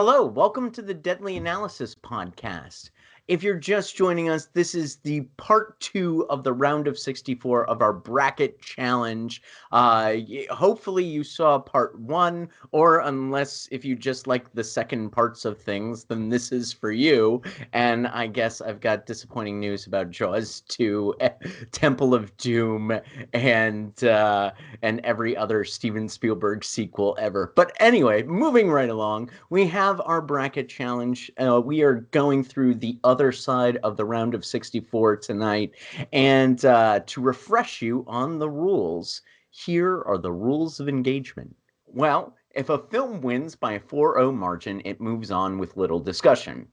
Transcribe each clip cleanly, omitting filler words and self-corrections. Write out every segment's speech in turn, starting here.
Hello, welcome to the Deadly Analysis podcast. If you're just joining us, this is the part 2 of the round of 64 of our bracket challenge. Hopefully you saw part 1, or unless if you just like the second parts of things, then this is for you. And I guess I've got disappointing news about Jaws 2, Temple of Doom, and every other Steven Spielberg sequel ever. But anyway, moving right along, we have our bracket challenge. We are going through the other side of the round of 64 tonight. And to refresh you on the rules, here are the rules of engagement. Well, if a film wins by a 4-0 margin, it moves on with little discussion.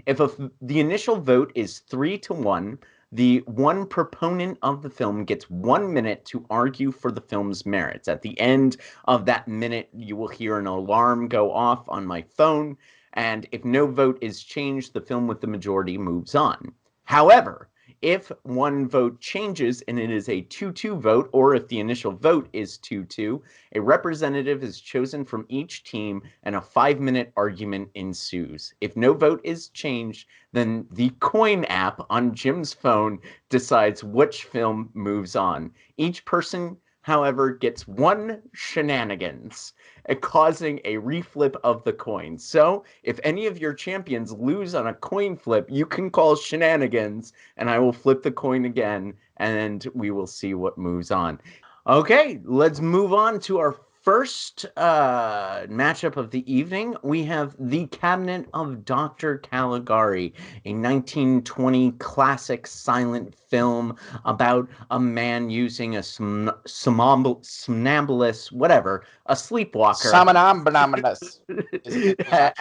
If the initial vote is 3-1, the one proponent of the film gets 1 minute to argue for the film's merits. At the end of that minute, you will hear an alarm go off on my phone, and if no vote is changed, the film with the majority moves on. However, if one vote changes and it is a 2-2 vote, or if the initial vote is 2-2, a representative is chosen from each team and a 5-minute argument ensues. If no vote is changed, then the coin app on Jim's phone decides which film moves on. Each person, however, gets one shenanigans, causing a reflip of the coin. So, if any of your champions lose on a coin flip, you can call shenanigans, and I will flip the coin again, and we will see what moves on. Okay, let's move on to our first matchup of the evening. We have The Cabinet of Dr. Caligari, a 1920 classic silent film about a man using a somnambulist, whatever, a sleepwalker, Somnambulous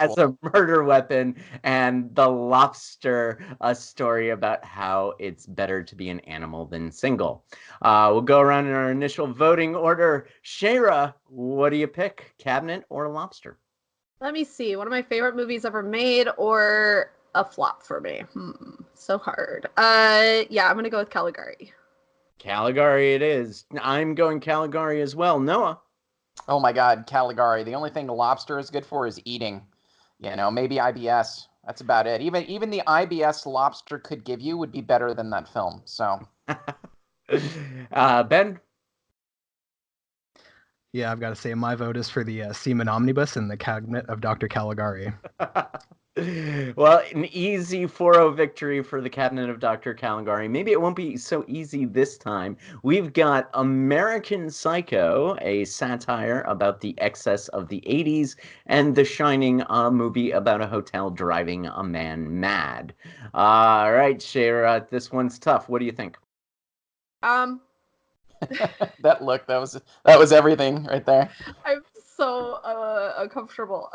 as a murder weapon, and The Lobster, a story about how it's better to be an animal than single. We'll go around in our initial voting order. Shayra, what do you pick, Cabinet or Lobster? Let me see. One of my favorite movies ever made, or a flop for me. So hard. Yeah, I'm gonna go with Caligari. Caligari it is. I'm going Caligari as well. Noah? Oh my God, Caligari. The only thing the Lobster is good for is eating. Maybe IBS. That's about it. Even the IBS Lobster could give you would be better than that film. So, Ben? Yeah, I've got to say my vote is for the Seaman Omnibus and the Cabinet of Dr. Caligari. Well, an easy 4-0 victory for the Cabinet of Dr. Caligari. Maybe it won't be so easy this time. We've got American Psycho, a satire about the excess of the 80s, and The Shining, a movie about a hotel driving a man mad. All right, Shayra, this one's tough. What do you think? that look, that was everything right there. I'm so uncomfortable.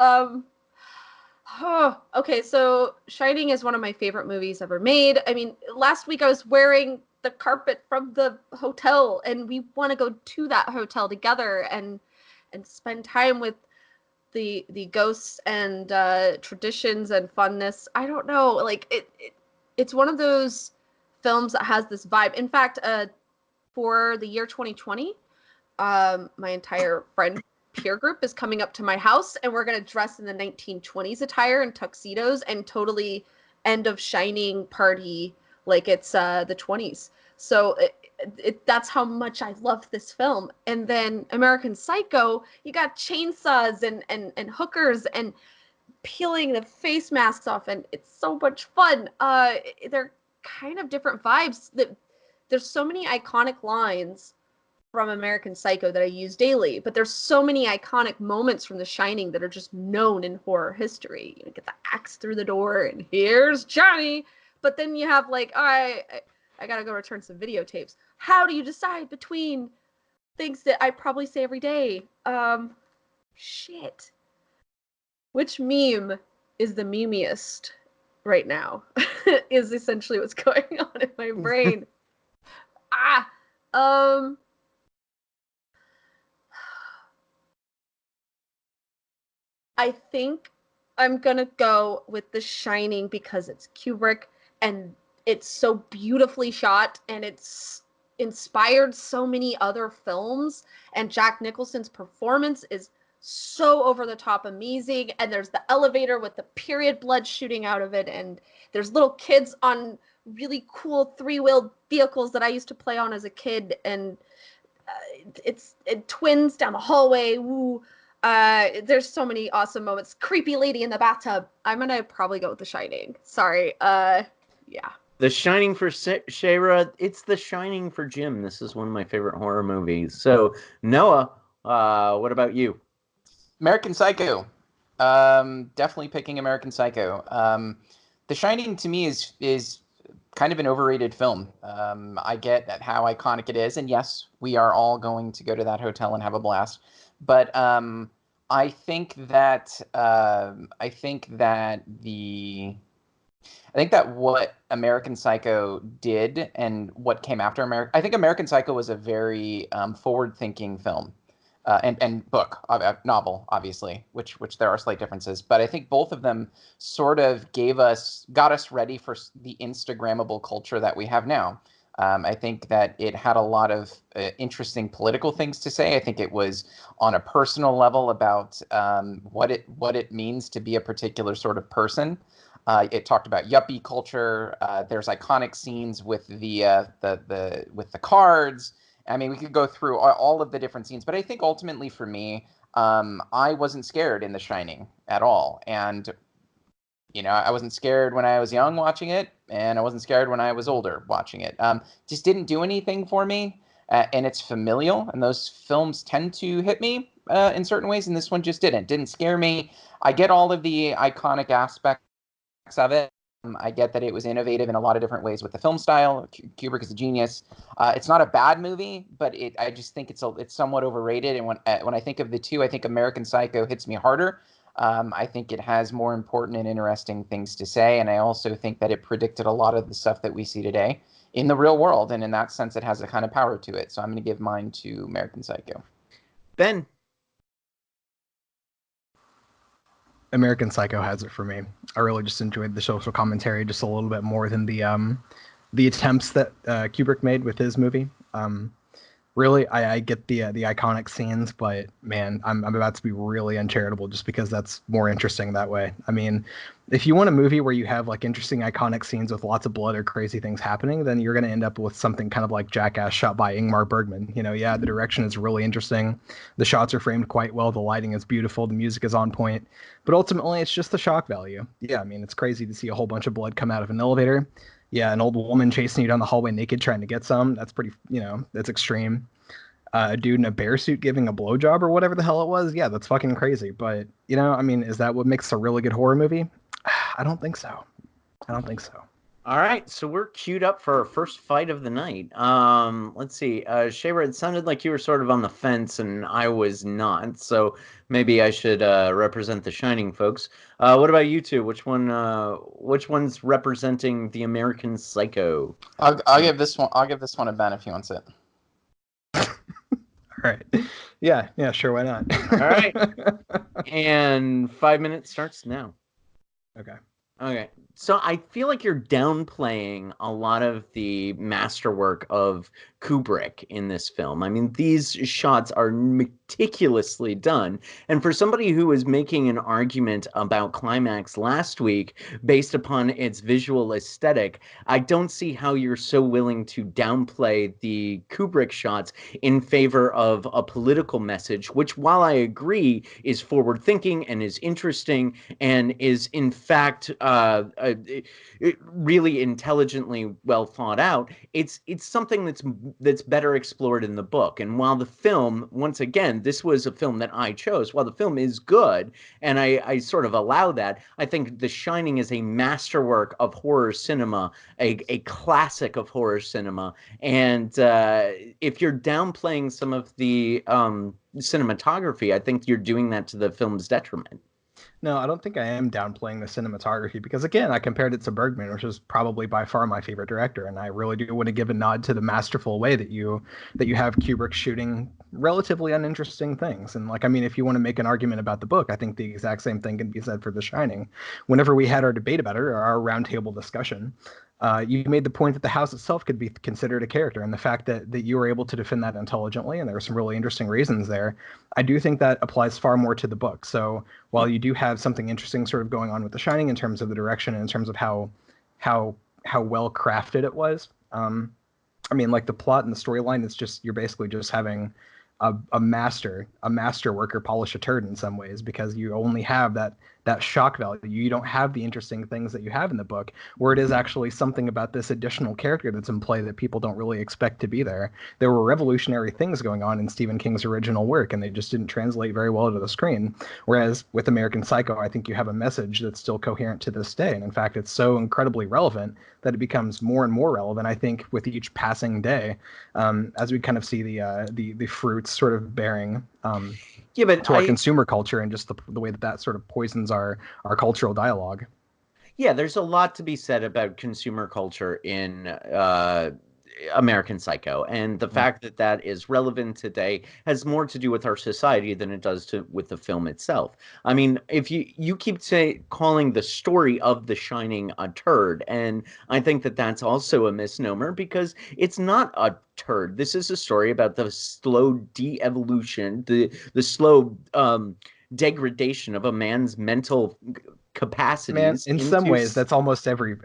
Okay, so Shining is one of my favorite movies ever made. I mean, last week I was wearing the carpet from the hotel, and we want to go to that hotel together and spend time with the ghosts and traditions and funness. I don't know, like it's one of those films that has this vibe. In fact, for the year 2020, my entire friend peer group is coming up to my house, and we're going to dress in the 1920s attire and tuxedos and totally end of Shining party like it's the 20s. So that's how much I love this film. And then American Psycho, you got chainsaws and hookers and peeling the face masks off, and it's so much fun. They're kind of different vibes. There's so many iconic lines from American Psycho that I use daily, but there's so many iconic moments from The Shining that are just known in horror history. You get the axe through the door, and here's Johnny. But then you have like, I gotta go return some videotapes. How do you decide between things that I probably say every day? Shit. Which meme is the memeiest right now? Is essentially what's going on in my brain. I think I'm gonna go with The Shining because it's Kubrick and it's so beautifully shot and it's inspired so many other films, and Jack Nicholson's performance is so over the top amazing. And there's the elevator with the period blood shooting out of it, and there's little kids on really cool 3-wheeled vehicles that I used to play on as a kid, and it's twins down the hallway. Woo. There's so many awesome moments. Creepy lady in the bathtub. I'm gonna probably go with The Shining. Sorry. Yeah. The Shining for Shayra. It's The Shining for Jim. This is one of my favorite horror movies. So, Noah, what about you? American Psycho. Definitely picking American Psycho. The Shining to me is kind of an overrated film. I get how iconic it is, and yes, we are all going to go to that hotel and have a blast. But I think that what American Psycho did and what came after American Psycho was a very forward-thinking film. And book, novel, obviously, which there are slight differences. But I think both of them sort of got us ready for the Instagrammable culture that we have now. I think that it had a lot of interesting political things to say. I think it was on a personal level about what it means to be a particular sort of person. It talked about yuppie culture. There's iconic scenes with the cards. I mean, we could go through all of the different scenes, but I think ultimately for me, I wasn't scared in The Shining at all. And, I wasn't scared when I was young watching it, and I wasn't scared when I was older watching it. Just didn't do anything for me, and it's familial, and those films tend to hit me in certain ways, and this one just didn't scare me. I get all of the iconic aspects of it. I get that it was innovative in a lot of different ways with the film style. Kubrick is a genius. It's not a bad movie, but I just think it's somewhat overrated. And when I think of the two, I think American Psycho hits me harder. I think it has more important and interesting things to say, and I also think that it predicted a lot of the stuff that we see today in the real world, and in that sense, it has a kind of power to it. So I'm going to give mine to American Psycho. Ben. American Psycho has it for me. I really just enjoyed the social commentary just a little bit more than the attempts that Kubrick made with his movie. Really, I get the iconic scenes, but man, I'm about to be really uncharitable just because that's more interesting that way. I mean, if you want a movie where you have like interesting iconic scenes with lots of blood or crazy things happening, then you're going to end up with something kind of like Jackass shot by Ingmar Bergman. Yeah, the direction is really interesting. The shots are framed quite well. The lighting is beautiful. The music is on point. But ultimately, it's just the shock value. Yeah, I mean, it's crazy to see a whole bunch of blood come out of an elevator. Yeah, an old woman chasing you down the hallway naked trying to get some. That's pretty, that's extreme. A dude in a bear suit giving a blowjob or whatever the hell it was. Yeah, that's fucking crazy. But, I mean, is that what makes a really good horror movie? I don't think so. All right, so we're queued up for our first fight of the night. Let's see. Shayra, it sounded like you were sort of on the fence, and I was not. So maybe I should represent the Shining folks. What about you two? Which one's representing the American Psycho? I'll give this one. I'll give this one a Ben if he wants it. All right. Yeah, sure. Why not? All right. And 5 minutes starts now. Okay. So I feel like you're downplaying a lot of the masterwork of Kubrick in this film. I mean, these shots are meticulously done. And for somebody who was making an argument about Climax last week based upon its visual aesthetic, I don't see how you're so willing to downplay the Kubrick shots in favor of a political message, which, while I agree, is forward-thinking and is interesting and is, in fact, really intelligently well thought out. It's something that's better explored in the book. And while the film, once again, this was a film that I chose, while the film is good, and I sort of allow that, I think The Shining is a masterwork of horror cinema, a classic of horror cinema. And if you're downplaying some of the cinematography, I think you're doing that to the film's detriment. No, I don't think I am downplaying the cinematography because, again, I compared it to Bergman, which is probably by far my favorite director, and I really do want to give a nod to the masterful way that you have Kubrick shooting relatively uninteresting things. And, like, I mean, if you want to make an argument about the book, I think the exact same thing can be said for The Shining. Whenever we had our debate about it, or our roundtable discussion, You made the point that the house itself could be considered a character, and the fact that you were able to defend that intelligently, and there were some really interesting reasons there. I do think that applies far more to the book. So while you do have something interesting sort of going on with The Shining in terms of the direction and in terms of how well crafted it was, I mean, like the plot and the storyline, it's just you're basically just having a master worker polish a turd in some ways, because you only have that shock value. You don't have the interesting things that you have in the book, where it is actually something about this additional character that's in play that people don't really expect to be there. There were revolutionary things going on in Stephen King's original work, and they just didn't translate very well to the screen. Whereas with American Psycho, I think you have a message that's still coherent to this day. And in fact, it's so incredibly relevant that it becomes more and more relevant, I think, with each passing day, as we kind of see the fruits sort of bearing to our consumer culture, and just the way that sort of poisons our cultural dialogue. Yeah, there's a lot to be said about consumer culture in American Psycho, and the fact that that is relevant today has more to do with our society than it does with the film itself. I mean, if you keep calling the story of The Shining a turd, and I think that that's also a misnomer, because it's not a turd. This is a story about the slow de-evolution, the slow degradation of a man's mental capacities. Man, in some ways, that's almost every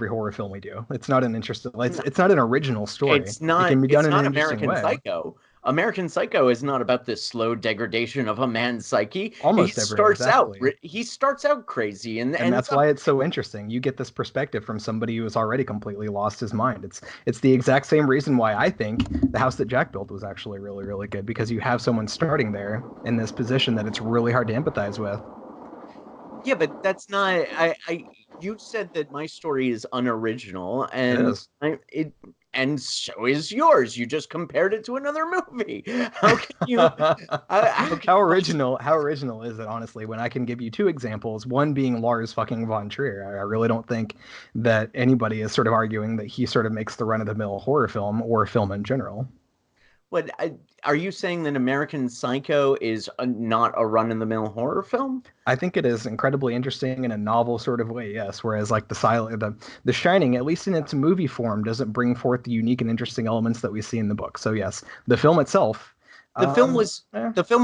horror film we do. It's not an interesting. It's not an original story. It's not. It can be done in an American way. Psycho. American Psycho is not about this slow degradation of a man's psyche. Exactly. He starts out crazy, and that's why it's so interesting. You get this perspective from somebody who has already completely lost his mind. It's the exact same reason why I think The House That Jack Built was actually really, really good, because you have someone starting there in this position that it's really hard to empathize with. Yeah, but that's not. You said that my story is unoriginal, and and so is yours. You just compared it to another movie. How can you? How original is it, honestly? When I can give you two examples, one being Lars fucking von Trier. I really don't think that anybody is sort of arguing that he sort of makes the run-of-the-mill horror film or film in general. What are you saying, that American Psycho is not a run-in-the-mill horror film? I think it is incredibly interesting in a novel sort of way, yes. Whereas like The Shining, at least in its movie form, doesn't bring forth the unique and interesting elements that we see in the book. So yes, the film itself. The film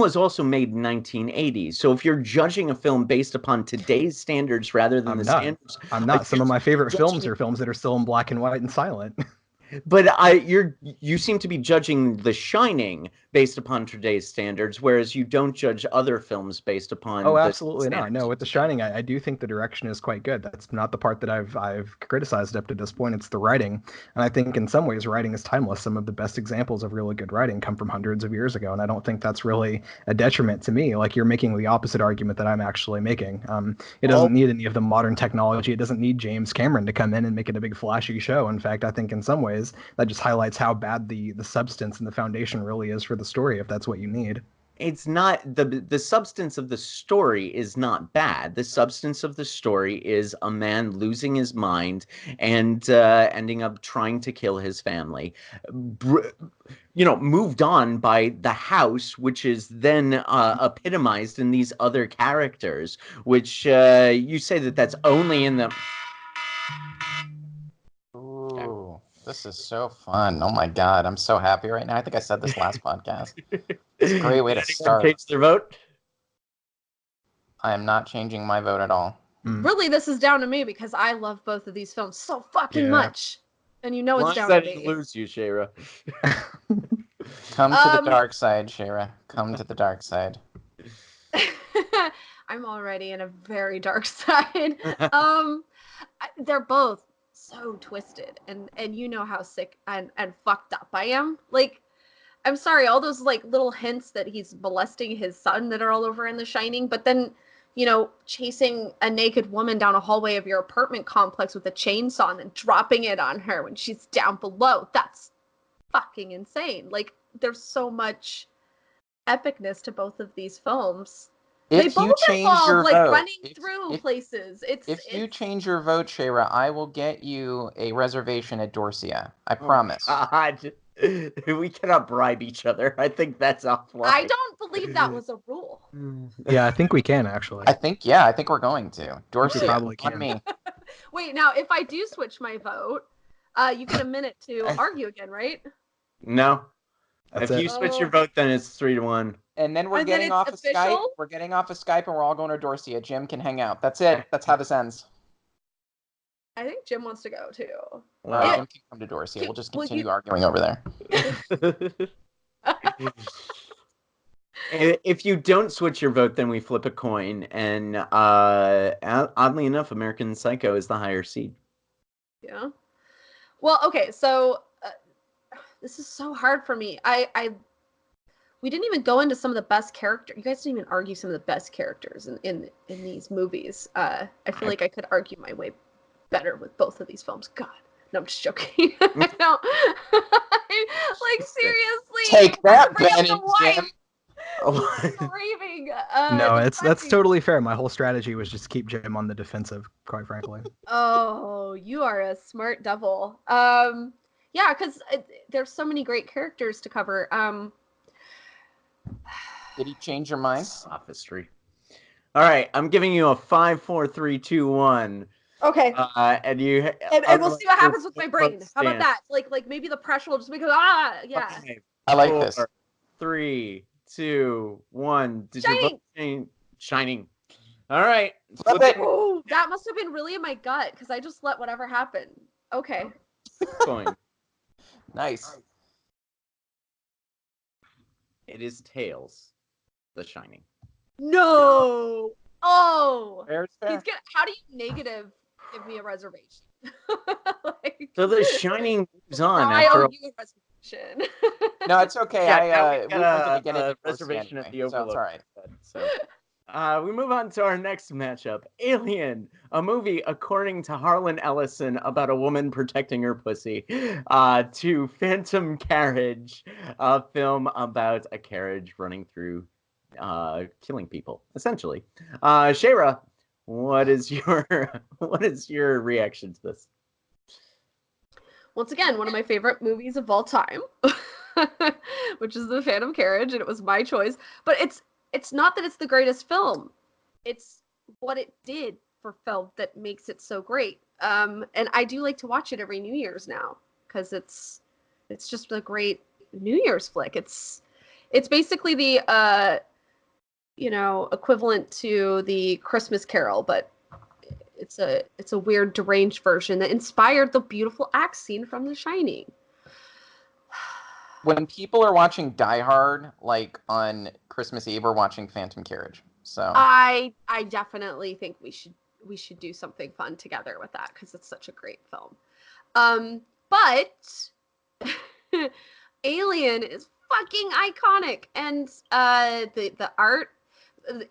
was also made in 1980. So if you're judging a film based upon today's standards rather than standards, I'm not. Some of my favorite films are films that are still in black and white and silent. But you seem to be judging The Shining based upon today's standards, whereas you don't judge other films based upon. Oh, absolutely not. No, with The Shining, I do think the direction is quite good. That's not the part that I've criticized up to this point. It's the writing, and I think in some ways writing is timeless. Some of the best examples of really good writing come from hundreds of years ago, and I don't think that's really a detriment to me. Like, you're making the opposite argument that I'm actually making. It doesn't need any of the modern technology. It doesn't need James Cameron to come in and make it a big flashy show. In fact, I think in some ways that just highlights how bad the substance and the foundation really is for the story, if that's what you need. It's not the substance of the story is not bad. The substance of the story is a man losing his mind and ending up trying to kill his family. Moved on by the house, which is then epitomized in these other characters, which you say that's only in the. This is so fun. Oh my God. I'm so happy right now. I think I said this last podcast. It's a great way to start. Change their vote? I am not changing my vote at all. Really, this is down to me, because I love both of these films so fucking much. And it's down to me. Didn't lose you, Shayra. Come to the dark side, Shayra. Come to the dark side. I'm already in a very dark side. They're both so twisted, and you know how sick and fucked up I am. Like, I'm sorry, all those like little hints that he's molesting his son that are all over in The Shining, but then chasing a naked woman down a hallway of your apartment complex with a chainsaw and then dropping it on her when she's down below, that's fucking insane. Like, there's so much epicness to both of these films. If they you both change involve your like vote, running through places. If you change your vote, Shayra, I will get you a reservation at Dorsia. I promise. God. We cannot bribe each other. I think that's offline. I don't believe that was a rule. Yeah, I think we can actually. I think we're going to. Dorsey, probably on can. me. Wait, now if I do switch my vote, you get a minute to argue again, right? No. That's If it. you switch your vote, then it's 3-1. And then we're And then getting it's off of Skype. official? We're getting off of Skype, and we're all going to Dorsia. Jim can hang out. That's it. That's how this ends. I think Jim wants to go too. All right, Wow. Jim can come to Dorsia. We'll just Will continue you- arguing over there. If you don't switch your vote, then we flip a coin. And oddly enough, American Psycho is the higher seed. Yeah. Well, okay, so this is so hard for me. We didn't even go into some of the best characters. You guys didn't even argue some of the best characters in these movies. I feel like I could argue my way better with both of these films. God, no, I'm just joking. I don't. Like seriously. Take that, bring up Ben the and wife. Jim. Screaming. No, that's deflecting. totally fair. My whole strategy was just keep Jim on the defensive, quite frankly. Oh, you are a smart devil. Yeah, because there's so many great characters to cover. Did he change your mind? Sophistry. All right, I'm giving you a 5, 4, 3, 2, 1. Okay. And you. And we'll see what happens with my brain. How about Stand. that? Like maybe the pressure will just make it yeah. 5, I like 4, this. 3, 2, 1. Did Shining. your vote change? Shining. All right. Flip it. Oh, that must have been really in my gut because I just let whatever happen. Okay. Coin. Nice. It is Tails, The Shining. No. Oh. Fair is fair. He's gonna. How do you negative give me a reservation? Like, So The Shining moves on I after owe a you a reservation. No, it's okay. Yeah, We went to the beginning a of Dorsia reservation at anyway, the so it's Overlook. all right. So, we move on to our next matchup, Alien, a movie according to Harlan Ellison about a woman protecting her pussy, to Phantom Carriage, a film about a carriage running through, killing people, essentially. Shayra, what is your reaction to this? Once again, one of my favorite movies of all time, which is The Phantom Carriage, and it was my choice. But it's not that it's the greatest film. It's what it did for film that makes it so great. And I do like to watch it every New Year's now because it's just a great New Year's flick. It's basically the equivalent to the Christmas Carol, but it's a weird deranged version that inspired the beautiful axe scene from The Shining. When people are watching Die Hard, like on Christmas Eve, we're watching Phantom Carriage. So I definitely think we should do something fun together with that because it's such a great film. But Alien is fucking iconic, and the art,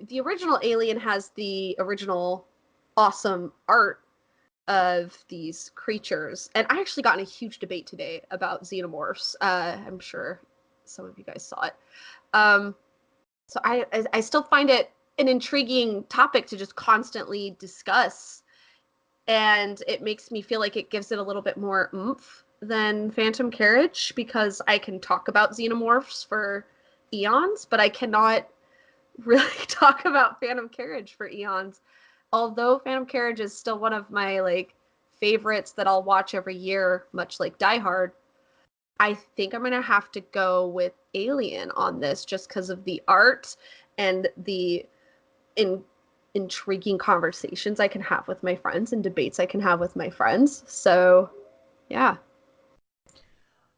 the original Alien has the original awesome art of these creatures, and I actually got in a huge debate today about xenomorphs. I'm sure some of you guys saw it. So I still find it an intriguing topic to just constantly discuss, and it makes me feel like it gives it a little bit more oomph than Phantom Carriage because I can talk about xenomorphs for eons, but I cannot really talk about Phantom Carriage for eons. Although Phantom Carriage is still one of my favorites that I'll watch every year, much like Die Hard, I think I'm gonna have to go with Alien on this just because of the art and the intriguing conversations I can have with my friends and debates I can have with my friends. So, yeah.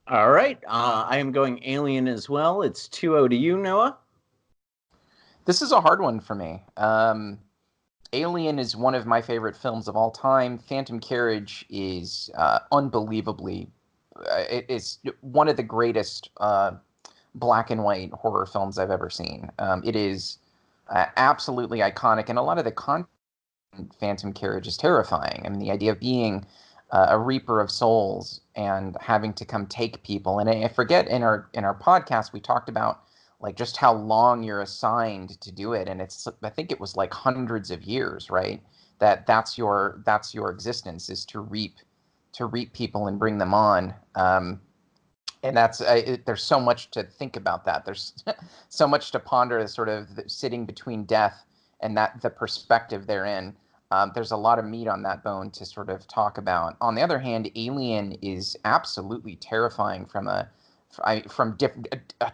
All right, I am going Alien as well. It's 2-0 to you, Noah. this is a hard one for me. Alien is one of my favorite films of all time. Phantom Carriage is unbelievably. It is one of the greatest black and white horror films I've ever seen. It is absolutely iconic, and a lot of the content in Phantom Carriage is terrifying. I mean, the idea of being a reaper of souls and having to come take people. And I forget in our podcast we talked about just how long you're assigned to do it, and I think it was hundreds of years, right? That's your existence, is to reap people and bring them on. And that's there's so much to think about that. There's so much to ponder, sort of sitting between death and that the perspective therein. There's a lot of meat on that bone to sort of talk about. On the other hand, Alien is absolutely terrifying from a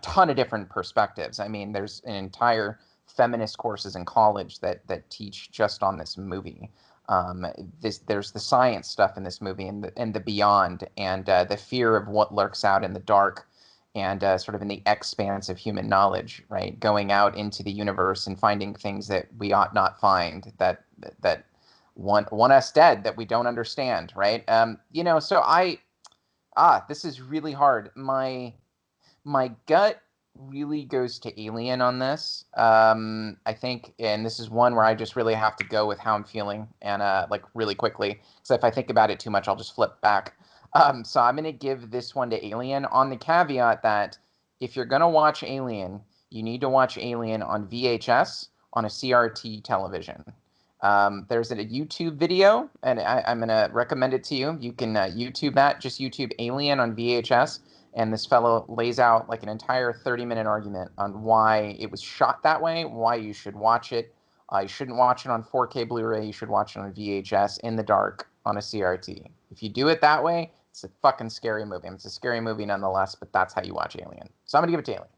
ton of different perspectives. I mean, there's an entire feminist courses in college that teach just on this movie. There's the science stuff in this movie and the beyond, and the fear of what lurks out in the dark, and sort of in the expanse of human knowledge, right? Going out into the universe and finding things that we ought not find, that want us dead, that we don't understand, right? So this is really hard. My gut really goes to Alien on this. I think, and this is one where I just really have to go with how I'm feeling, and really quickly, because if I think about it too much, I'll just flip back. So I'm going to give this one to Alien, on the caveat that if you're going to watch Alien, you need to watch Alien on VHS on a CRT television. There's a YouTube video, and I'm going to recommend it to you. You can YouTube that. Just YouTube Alien on VHS. And this fellow lays out like an entire 30-minute argument on why it was shot that way, why you should watch it. You shouldn't watch it on 4K Blu-ray. You should watch it on VHS in the dark on a CRT. If you do it that way, it's a fucking scary movie. It's a scary movie nonetheless, but that's how you watch Alien. So I'm going to give it to Alien.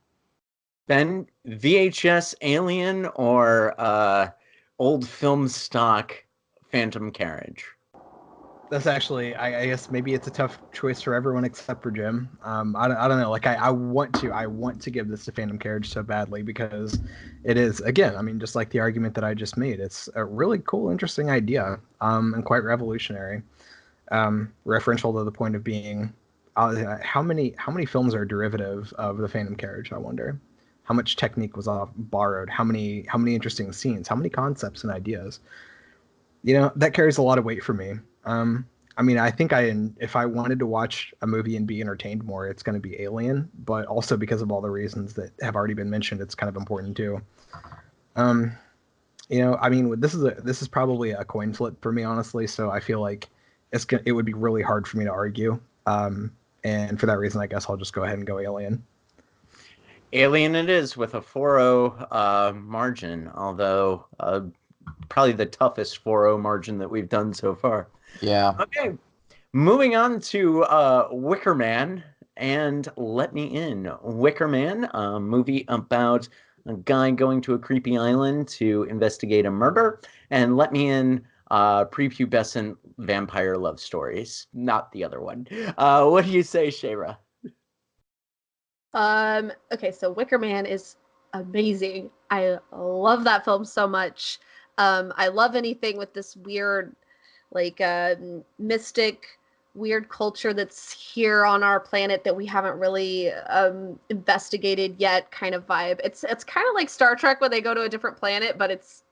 Ben, VHS Alien or old film stock Phantom Carriage? That's actually, I guess maybe it's a tough choice for everyone except for Jim. I don't know. Like I want to give this to Phantom Carriage so badly, because it is, again, I mean, just like the argument that I just made, it's a really cool, interesting idea, and quite revolutionary. Referential to the point of being, how many films are derivative of the Phantom Carriage? I wonder. How much technique was borrowed? How many interesting scenes? How many concepts and ideas? That carries a lot of weight for me. I mean, I think if I wanted to watch a movie and be entertained more, it's going to be Alien, but also because of all the reasons that have already been mentioned, it's kind of important too. I mean, this is probably a coin flip for me, honestly. So I feel like it would be really hard for me to argue. And for that reason, I guess I'll just go ahead and go Alien. Alien it is, with a 4-0 margin, although probably the toughest 4-0 margin that we've done so far. Yeah. Okay. Moving on to Wickerman and Let Me In. Wickerman, a movie about a guy going to a creepy island to investigate a murder, and Let Me In, prepubescent vampire love stories. Not the other one. What do you say, Shayra? Okay, so Wickerman is amazing. I love that film so much. I love anything with this weird, like, mystic, weird culture that's here on our planet that we haven't really investigated yet kind of vibe. It's kind of like Star Trek when they go to a different planet, but it's,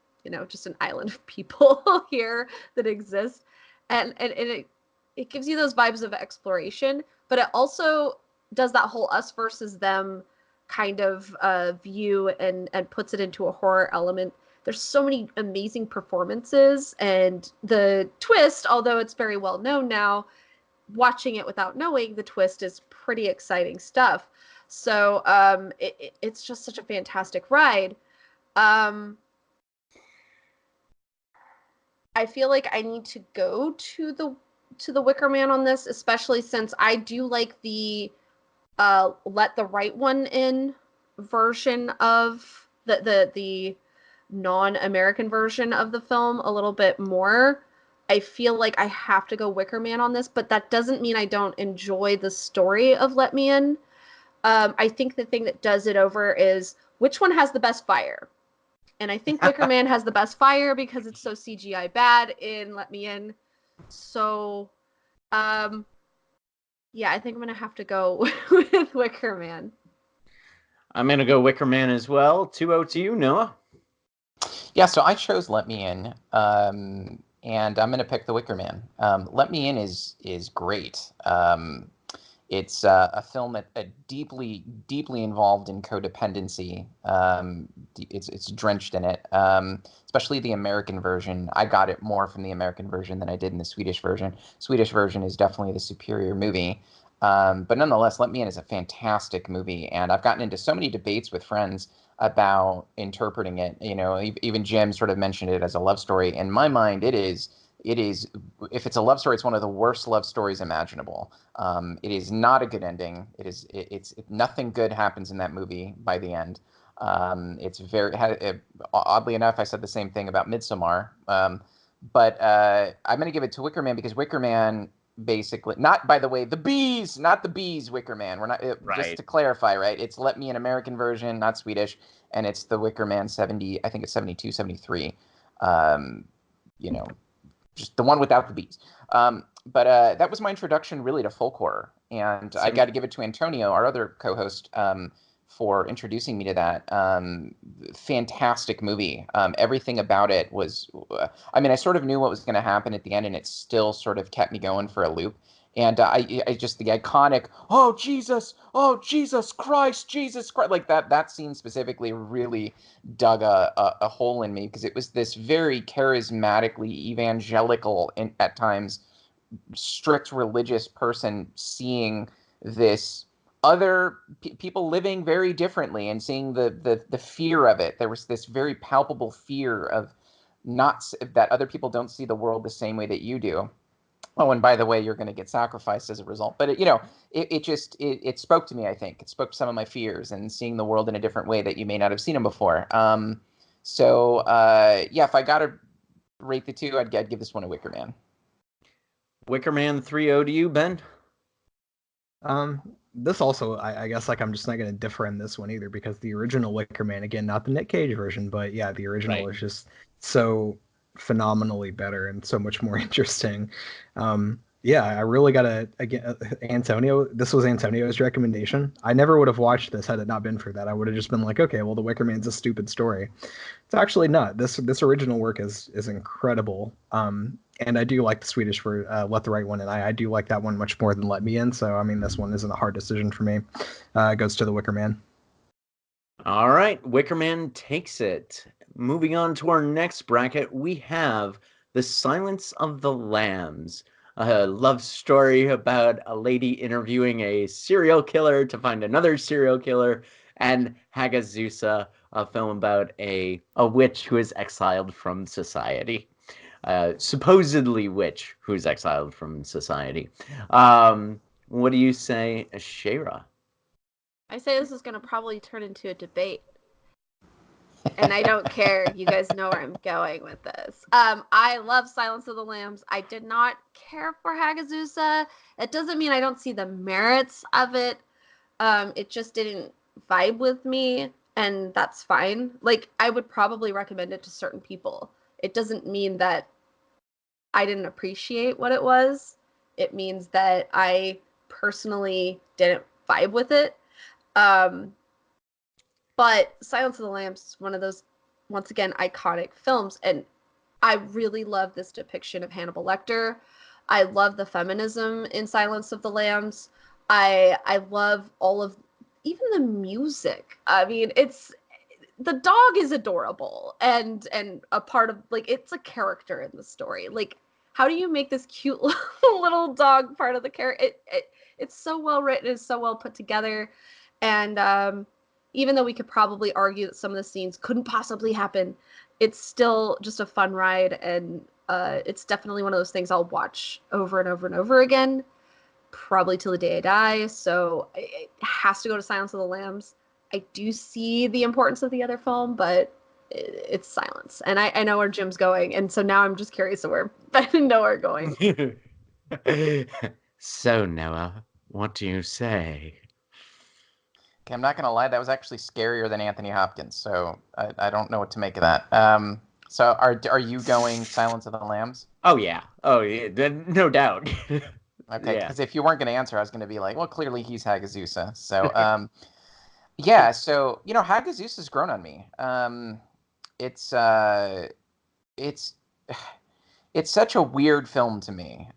just an island of people here that exist. And it gives you those vibes of exploration, but it also does that whole us versus them kind of view and puts it into a horror element. There's so many amazing performances, and the twist, although it's very well known now, watching it without knowing the twist is pretty exciting stuff. So it's just such a fantastic ride. I feel like I need to go to the Wicker Man on this, especially since I do like the Let the Right One In version of the non-American version of the film a little bit more. I feel like I have to go Wicker Man on this, but that doesn't mean I don't enjoy the story of Let Me In. I think the thing that does it over is which one has the best fire. And I think Wicker Man has the best fire because it's so CGI bad in Let Me In. So, yeah, I think I'm going to have to go with Wicker Man. I'm going to go Wicker Man as well. 2-0 to you, Noah. Yeah, so I chose Let Me In, and I'm going to pick the Wicker Man. Let Me In is great. It's a film that deeply involved in codependency. It's drenched in it, especially the American version. I got it more from the American version than I did in the Swedish version. Swedish version is definitely the superior movie. But nonetheless, Let Me In is a fantastic movie, and I've gotten into so many debates with friends about interpreting it. You know, even Jim sort of mentioned it as a love story. In my mind, it is. If it's a love story, it's one of the worst love stories imaginable. It is not a good ending. It's nothing good happens in that movie by the end. It's oddly enough, I said the same thing about Midsummer. But I'm going to give it to Wickerman because Wickerman basically, not, by the way, not the bees, Wickerman. We're not, Right. just to clarify, right? It's Let Me, an American version, not Swedish, and it's the Wickerman 70, I think it's 72, 73. You know, just the one without the bees. But that was my introduction really to folk horror. And I got to give it to Antonio, our other co-host, for introducing me to that. Fantastic movie. Everything about it was, I mean, I sort of knew what was going to happen at the end, and it still sort of kept me going for a loop. And I just, the iconic, oh Jesus Christ, like that scene specifically really dug a hole in me, because it was this very charismatically evangelical, at times strict religious person seeing this other people living very differently and seeing the fear of it. There was this very palpable fear of that other people don't see the world the same way that you do. Oh, and by the way, you're going to get sacrificed as a result. But it spoke to me. I think it spoke to some of my fears and seeing the world in a different way that you may not have seen them before. So if I got to rate the two, I'd give this one to Wickerman. Wickerman 3-0 to you, Ben. This also, I guess, like, I'm just not going to differ in this one either, because the original Wickerman, again, not the Nick Cage version, but yeah, the original is just so phenomenally better and so much more interesting. I really gotta, again, Antonio, this was Antonio's recommendation. I never would have watched this had it not been for that. I would have just been like, okay, well, the Wickerman's a stupid story. It's actually not. This original work is incredible. And I do like the Swedish for Let the Right One In. I do like that one much more than Let Me In. So I mean, this one isn't a hard decision for me. It goes to the Wickerman. All right, Wickerman takes it. Moving on to our next bracket, we have The Silence of the Lambs, a love story about a lady interviewing a serial killer to find another serial killer, and Hagazusa, a film about a witch who is exiled from society. Supposedly witch who's exiled from society. What do you say, Shayra? I say this is going to probably turn into a debate. And I don't care. You guys know where I'm going with this. I love Silence of the Lambs. I did not care for Hagazusa. It doesn't mean I don't see the merits of it. It just didn't vibe with me, and that's fine. Like, I would probably recommend it to certain people. It doesn't mean that I didn't appreciate what it was. It means that I personally didn't vibe with it. But Silence of the Lambs is one of those, once again, iconic films. And I really love this depiction of Hannibal Lecter. I love the feminism in Silence of the Lambs. I love all of, even the music. I mean, the dog is adorable and a part of, like, it's a character in the story. Like, how do you make this cute little dog part of the character? It's so well written, it's so well put together. And even though we could probably argue that some of the scenes couldn't possibly happen, it's still just a fun ride, and it's definitely one of those things I'll watch over and over and over again, probably till the day I die. So it has to go to Silence of the Lambs. I do see the importance of the other film, but it's Silence. And I know where Jim's going, and so now I'm just curious of where Ben and Noah are going. So, Noah, what do you say? Okay, I'm not going to lie, that was actually scarier than Anthony Hopkins, so I don't know what to make of that. So are you going Silence of the Lambs? Oh, yeah. No doubt. Okay, because if you weren't going to answer, I was going to be like, well, clearly he's Hagazusa. So, so, Hagazusa's grown on me. It's such a weird film to me.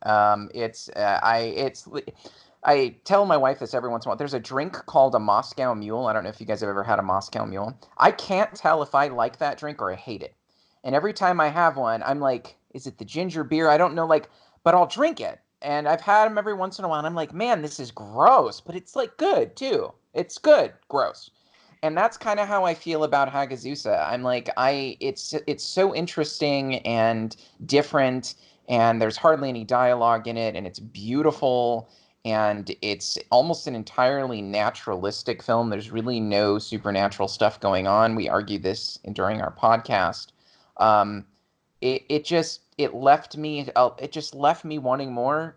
I tell my wife this every once in a while. There's a drink called a Moscow Mule. I don't know if you guys have ever had a Moscow Mule. I can't tell if I like that drink or I hate it. And every time I have one, I'm like, is it the ginger beer? I don't know, but I'll drink it. And I've had them every once in a while, and I'm like, man, this is gross, but it's like good too. It's good, gross. And that's kind of how I feel about Hagazusa. I'm like, it's so interesting and different, and there's hardly any dialogue in it, and it's beautiful, and it's almost an entirely naturalistic film. There's really no supernatural stuff going on. We argued this during our podcast. It left me wanting more.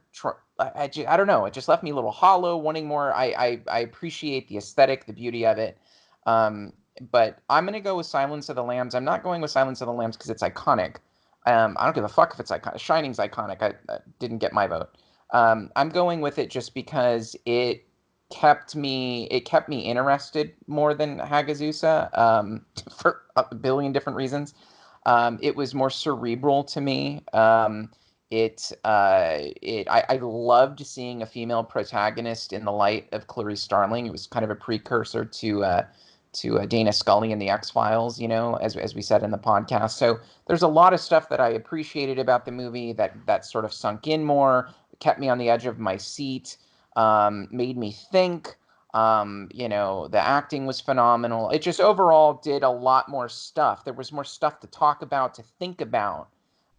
I don't know. It just left me a little hollow, wanting more. I appreciate the aesthetic, the beauty of it. But I'm going to go with Silence of the Lambs. I'm not going with Silence of the Lambs because it's iconic. I don't give a fuck if it's iconic. Shining's iconic. I didn't get my vote. I'm going with it just because it kept me interested more than Hagazusa, for a billion different reasons. It was more cerebral to me. I loved seeing a female protagonist in the light of Clarice Starling. It was kind of a precursor to Dana Scully in the X-Files, as we said in the podcast. So there's a lot of stuff that I appreciated about the movie that sort of sunk in more, kept me on the edge of my seat, made me think. The acting was phenomenal. It just overall did a lot more stuff. There was more stuff to talk about, to think about,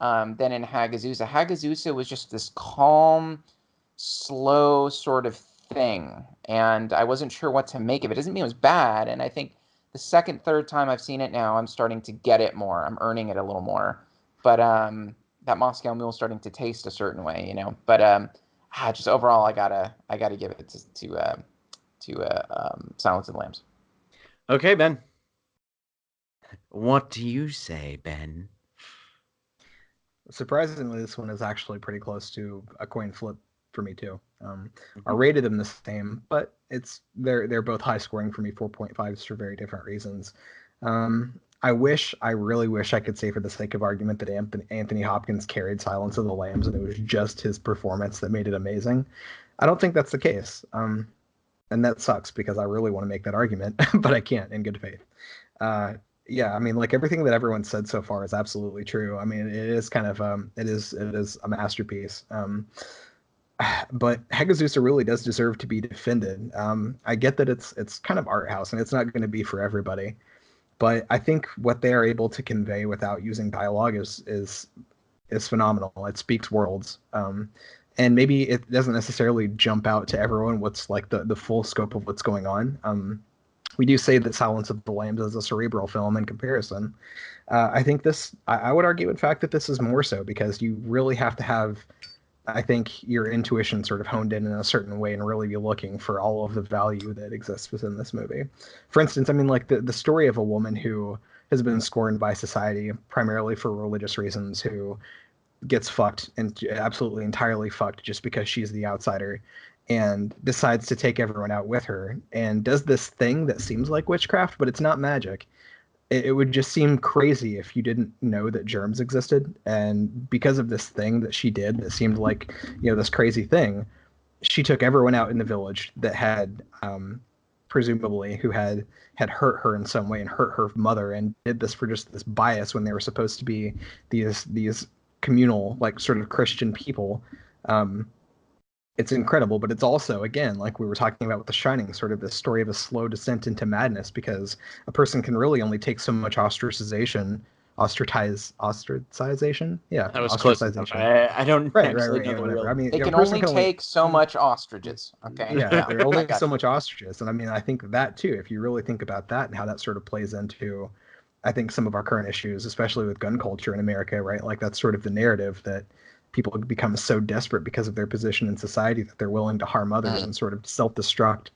than in Hagazusa. Hagazusa was just this calm, slow sort of thing, and I wasn't sure what to make of it. It doesn't mean it was bad, and I think the second, third time I've seen it now, I'm starting to get it more. I'm earning it a little more. But that Moscow Mule is starting to taste a certain way, But just overall, I gotta give it to Silence of the Lambs. Okay, Ben. What do you say, Ben? Surprisingly, this one is actually pretty close to a coin flip for me too. I rated them the same, but they're both high scoring for me, 4.5s for very different reasons. I really wish I could say for the sake of argument that Anthony Hopkins carried Silence of the Lambs and it was just his performance that made it amazing. I don't think that's the case. And that sucks because I really want to make that argument, but I can't in good faith. Yeah, I mean, like everything that everyone said so far is absolutely true. I mean, it is kind of it is a masterpiece. But Hagazusa really does deserve to be defended. I get that it's kind of art house and it's not going to be for everybody, but I think what they are able to convey without using dialogue is phenomenal. It speaks worlds. And maybe it doesn't necessarily jump out to everyone what's like the full scope of what's going on. We do say that Silence of the Lambs is a cerebral film in comparison. I think I would argue, in fact, that this is more so because you really have to have, I think, your intuition sort of honed in a certain way and really be looking for all of the value that exists within this movie. For instance, I mean, like the story of a woman who has been scorned by society primarily for religious reasons, who gets fucked and absolutely entirely fucked just because she's the outsider and decides to take everyone out with her and does this thing that seems like witchcraft, but it's not magic. It would just seem crazy if you didn't know that germs existed. And because of this thing that she did that seemed like, this crazy thing, she took everyone out in the village that had, presumably, who had hurt her in some way and hurt her mother, and did this for just this bias when they were supposed to be these communal, like, sort of Christian people. It's incredible, but it's also, again, like we were talking about with The Shining, sort of the story of a slow descent into madness, because a person can really only take so much ostracization. Yeah, that was close. I don't actually know the real. I mean, they can only take so much ostriches. Okay. Yeah, there are only so much ostriches, and I mean, I think that too. If you really think about that and how that sort of plays into, I think, some of our current issues, especially with gun culture in America, right? Like that's sort of the narrative that people become so desperate because of their position in society that they're willing to harm others and sort of self-destruct,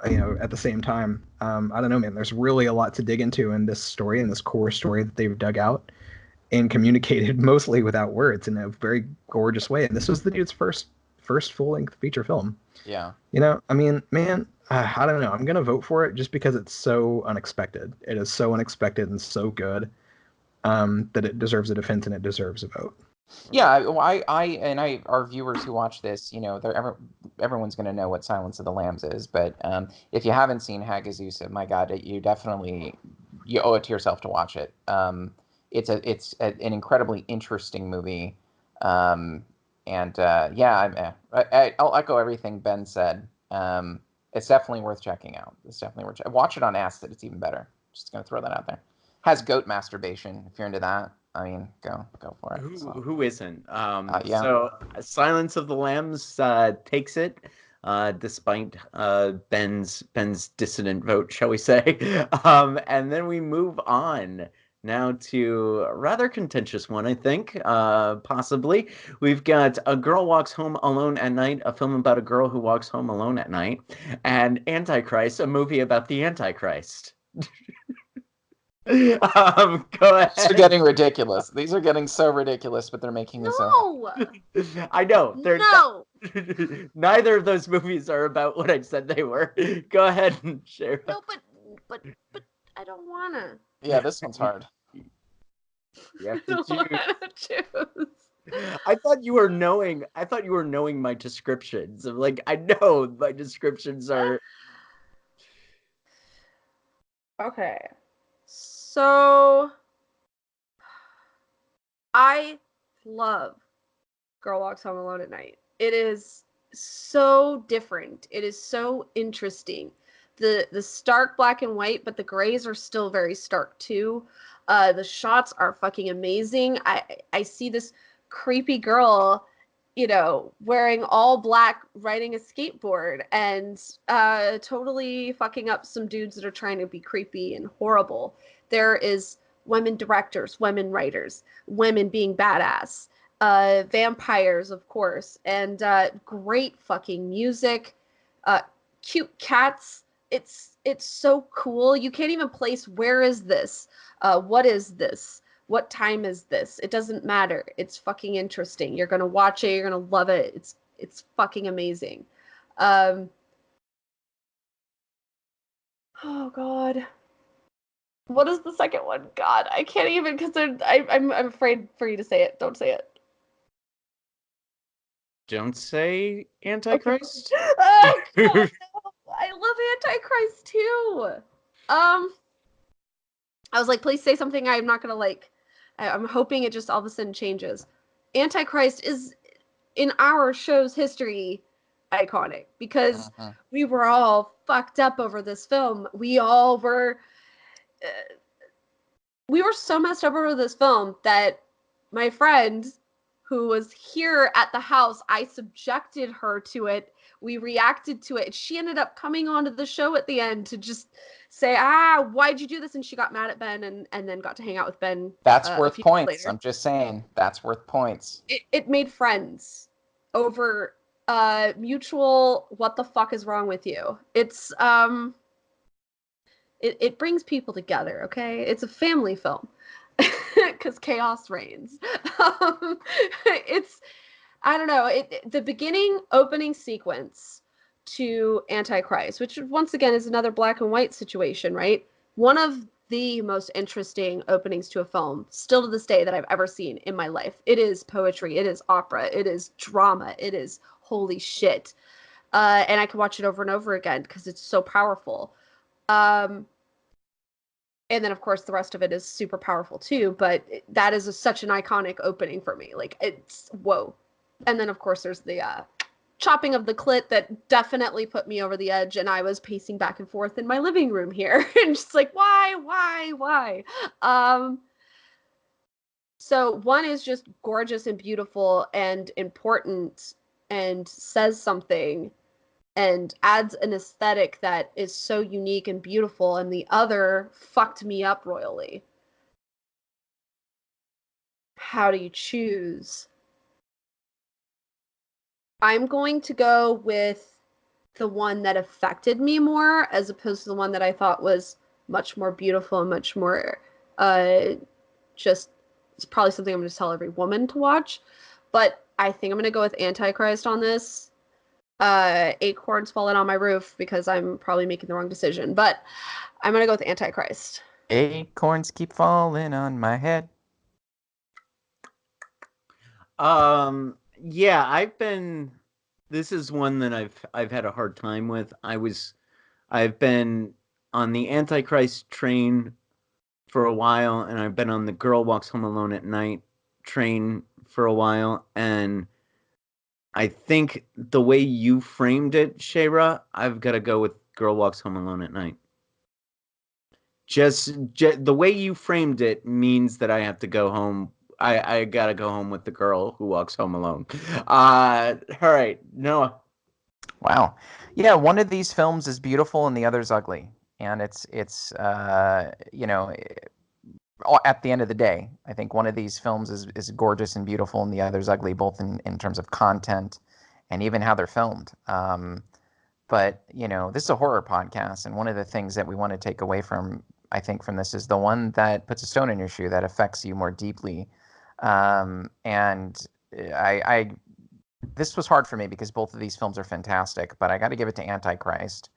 at the same time. I don't know, man. There's really a lot to dig into in this story, in this core story that they've dug out and communicated mostly without words in a very gorgeous way. And this was the dude's first full-length feature film. Yeah. I mean, man, I don't know. I'm going to vote for it just because it's so unexpected. It is so unexpected and so good that it deserves a defense and it deserves a vote. Yeah, our viewers who watch this, everyone's going to know what Silence of the Lambs is. But if you haven't seen Hagazusa, my God, you owe it to yourself to watch it. It's an incredibly interesting movie. And I'll echo everything Ben said. It's definitely worth checking out. Watch it on acid. It's even better. Just gonna throw that out there. Has goat masturbation. If you're into that, I mean, go for it. Who isn't? Yeah. So Silence of the Lambs takes it, despite Ben's dissident vote, shall we say? And then we move on now to a rather contentious one, I think, possibly. We've got A Girl Walks Home Alone at Night, a film about a girl who walks home alone at night, and Antichrist, a movie about the Antichrist. Go ahead. These are getting ridiculous. These are getting so ridiculous, but they're making me so happy. I know. No. Neither of those movies are about what I said they were. Go ahead and share. No, but I don't wanna. Yeah, this one's hard. You have I don't to wanna choose. I thought you were knowing my descriptions. Like, I know my descriptions are. Okay. So I love Girl Walks Home Alone at Night. It is so different. It is so interesting. The stark black and white, but the grays are still very stark too. The shots are fucking amazing. I see this creepy girl, wearing all black, riding a skateboard, and totally fucking up some dudes that are trying to be creepy and horrible. There is women directors, women writers, women being badass, vampires, of course, and great fucking music, cute cats. It's so cool. You can't even place, where is this? What is this? What time is this? It doesn't matter. It's fucking interesting. You're gonna watch it. You're gonna love it. It's fucking amazing. Oh God. What is the second one? God, I can't even, because I'm afraid for you to say it. Don't say it. Don't say Antichrist. Oh, God, no. I love Antichrist too. I was like, please say something I'm not gonna like. I'm hoping it just all of a sudden changes. Antichrist is, in our show's history, iconic because we were all fucked up over this film. We all were. We were so messed up over this film that my friend, who was here at the house, I subjected her to it. We reacted to it. She ended up coming onto the show at the end to just say, why'd you do this? And she got mad at Ben and then got to hang out with Ben. That's worth points. Later. I'm just saying, that's worth points. It made friends over mutual, what the fuck is wrong with you? It's, it brings people together, okay? It's a family film. Because chaos reigns. It's, I don't know, the beginning opening sequence to Antichrist, which once again is another black and white situation, right? One of the most interesting openings to a film, still to this day, that I've ever seen in my life. It is poetry, it is opera, it is drama, it is holy shit. And I can watch it over and over again because it's so powerful. And then, of course, the rest of it is super powerful, too. But that is such an iconic opening for me. Like, it's, whoa. And then, of course, there's the chopping of the clit that definitely put me over the edge. And I was pacing back and forth in my living room here. And just like, why? So one is just gorgeous and beautiful and important and says something and adds an aesthetic that is so unique and beautiful, and the other fucked me up royally. How do you choose? I'm going to go with the one that affected me more, as opposed to the one that I thought was much more beautiful and much more, just, it's probably something I'm going to tell every woman to watch. But I think I'm going to go with Antichrist on this. Acorns falling on my roof because I'm probably making the wrong decision, but I'm gonna go with Antichrist. Acorns keep falling on my head. Yeah, this is one that I've had a hard time with. I've been on the Antichrist train for a while, and I've been on the Girl Walks Home Alone at Night train for a while, and I think the way you framed it, Shayra, I've got to go with Girl Walks Home Alone at Night. Just the way you framed it means that I have to go home. I gotta go home with the girl who walks home alone. All right, Noah. Wow. Yeah, one of these films is beautiful and the other's ugly. And it's at the end of the day, I think one of these films is gorgeous and beautiful and the other's ugly, both in terms of content and even how they're filmed. But, this is a horror podcast, and one of the things that we want to take away from, I think, from this is the one that puts a stone in your shoe, that affects you more deeply. And this was hard for me because both of these films are fantastic, but I got to give it to Antichrist.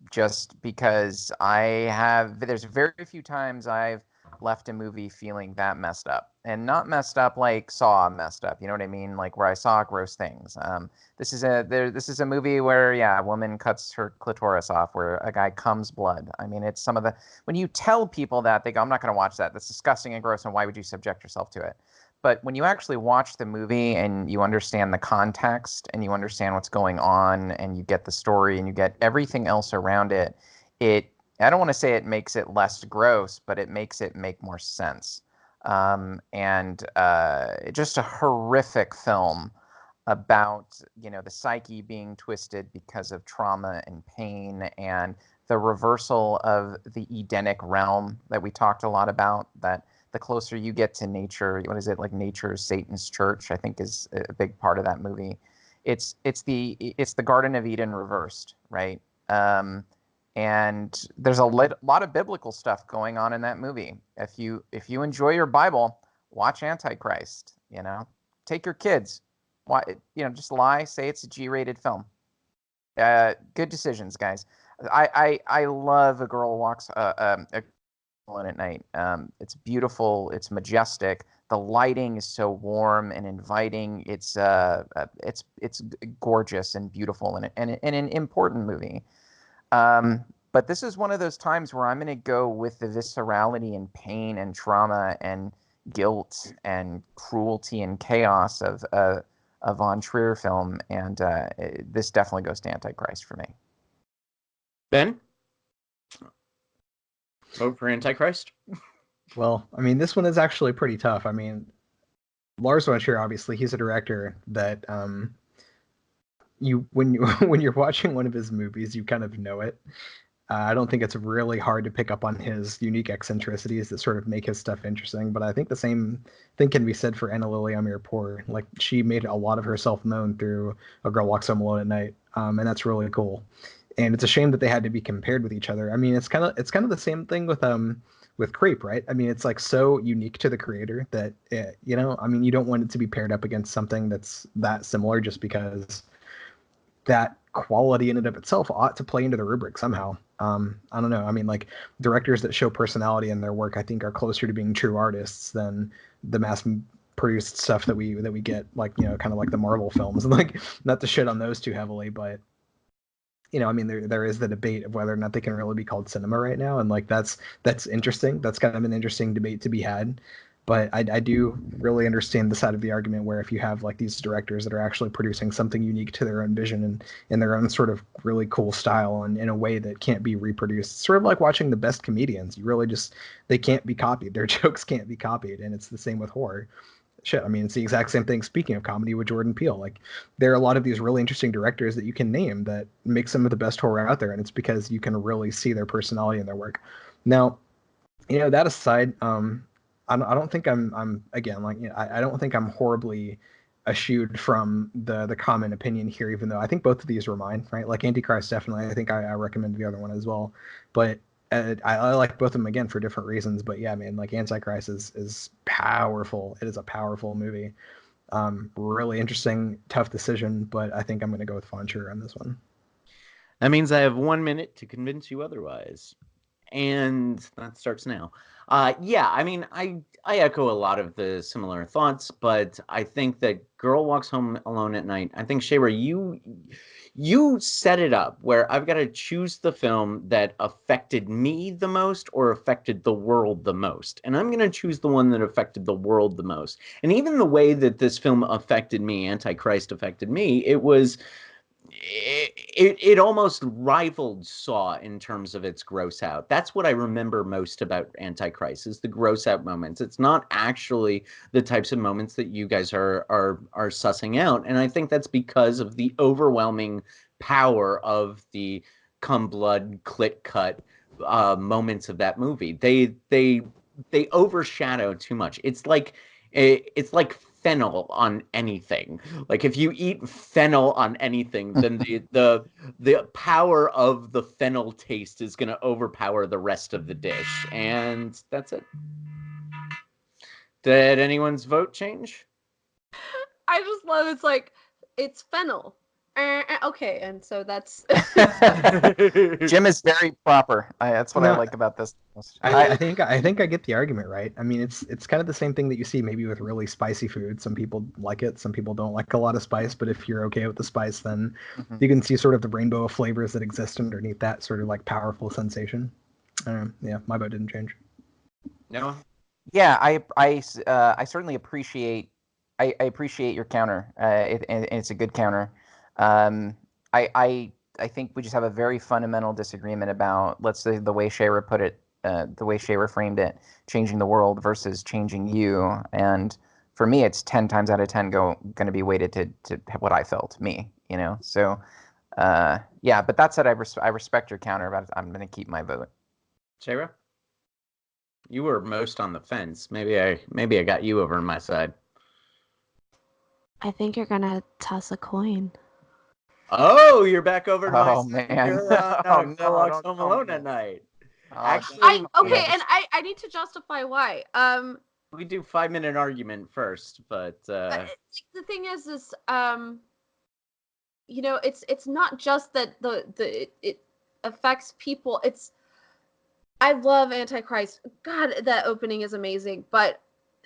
Just because there's very few times I've left a movie feeling that messed up, and not messed up like Saw messed up. You know what I mean? Like where I saw gross things. This is a movie where a woman cuts her clitoris off, where a guy comes blood. I mean, it's when you tell people that, they go, "I'm not going to watch that. That's disgusting and gross, and why would you subject yourself to it?" But when you actually watch the movie and you understand the context and you understand what's going on and you get the story and you get everything else around it, I don't want to say it makes it less gross, but it makes it make more sense. Just a horrific film about, the psyche being twisted because of trauma and pain, and the reversal of the Edenic realm that we talked a lot about, that the closer you get to nature, what is it, like nature is Satan's church, I think is a big part of that movie. It's the Garden of Eden reversed, right? And there's a lot of biblical stuff going on in that movie. If you enjoy your Bible, watch Antichrist. Take your kids, just lie, say it's a G-rated film. Good decisions, guys. I love A Girl Walks Alone at Night. It's beautiful. It's majestic. The lighting is so warm and inviting. It's gorgeous and beautiful, and an important movie. But this is one of those times where I'm going to go with the viscerality and pain and trauma and guilt and cruelty and chaos of a Von Trier film, and this definitely goes to Antichrist for me. Ben? Vote for Antichrist? Well, I mean, this one is actually pretty tough. I mean, Lars von Trier, obviously, he's a director that when you're watching one of his movies, you kind of know it. I don't think it's really hard to pick up on his unique eccentricities that sort of make his stuff interesting. But I think the same thing can be said for Anna Lily Amirpour. Like, she made a lot of herself known through A Girl Walks Home Alone at Night, and that's really cool. And it's a shame that they had to be compared with each other. I mean, it's kind of the same thing with Creep, right? I mean, it's like so unique to the creator that I mean, you don't want it to be paired up against something that's that similar, just because that quality in and of itself ought to play into the rubric somehow. I don't know. I mean, like, directors that show personality in their work, I think, are closer to being true artists than the mass-produced stuff that we get, like, kind of like the Marvel films. And, like, not to shit on those too heavily, but I mean, there is the debate of whether or not they can really be called cinema right now, and like that's interesting. That's kind of an interesting debate to be had. But I do really understand the side of the argument where if you have like these directors that are actually producing something unique to their own vision and in their own sort of really cool style and in a way that can't be reproduced, it's sort of like watching the best comedians. You really they can't be copied. Their jokes can't be copied, and it's the same with horror. Shit, I mean, it's the exact same thing. Speaking of comedy, with Jordan Peele, like, there are a lot of these really interesting directors that you can name that make some of the best horror out there, and it's because you can really see their personality in their work. Now, that aside, I don't think I'm again, like, I don't think I'm horribly eschewed from the common opinion here, even though I think both of these were mine, right? Like Antichrist, definitely. I think I recommend the other one as well, but I like both of them again for different reasons. But yeah, man, like Antichrist is powerful. It is a powerful movie. Really interesting, tough decision, but I think I'm going to go with Von Trier on this one. That means I have 1 minute to convince you otherwise. And that starts now. Yeah, I mean, I echo a lot of the similar thoughts, but I think that Girl Walks Home Alone at Night. I think Shayra, you set it up where I've got to choose the film that affected me the most or affected the world the most, and I'm going to choose the one that affected the world the most. And even the way that this film affected me, Antichrist affected me, it almost rivaled Saw in terms of its gross out. That's what I remember most about Antichrist is the gross out moments. It's not actually the types of moments that you guys are sussing out, and I think that's because of the overwhelming power of the cum blood clit cut moments of that movie. They overshadow too much. It's like fennel on anything. Like if you eat fennel on anything, then the power of the fennel taste is going to overpower the rest of the dish, and that's it. Did anyone's vote change? I just love it's fennel. Okay, and so that's Jim is very proper. That's what I like about this. I think I get the argument, right? I mean, it's kind of the same thing that you see maybe with really spicy food. Some people like it, some people don't like a lot of spice. But if you're okay with the spice, then you can see sort of the rainbow of flavors that exist underneath that sort of like powerful sensation. Yeah, my vote didn't change. No. Yeah, I certainly appreciate your counter, and it's a good counter. I think we just have a very fundamental disagreement about, let's say, the way Shayra put it, the way Shayra framed it, changing the world versus changing you. And for me, it's 10 times out of 10 going to be weighted to what I felt, me, you know? So, yeah, but that said, I respect your counter, but I'm going to keep my vote. Shayra? You were most on the fence. Maybe I got you over on my side. I think you're gonna toss a coin. Oh, you're back over to my side. Man. You're Girl Walks Home Alone at Night. Actually, I need to justify why. We do 5-minute argument first, but the thing is you know, it's not just that it affects people. I love Antichrist. God, that opening is amazing. But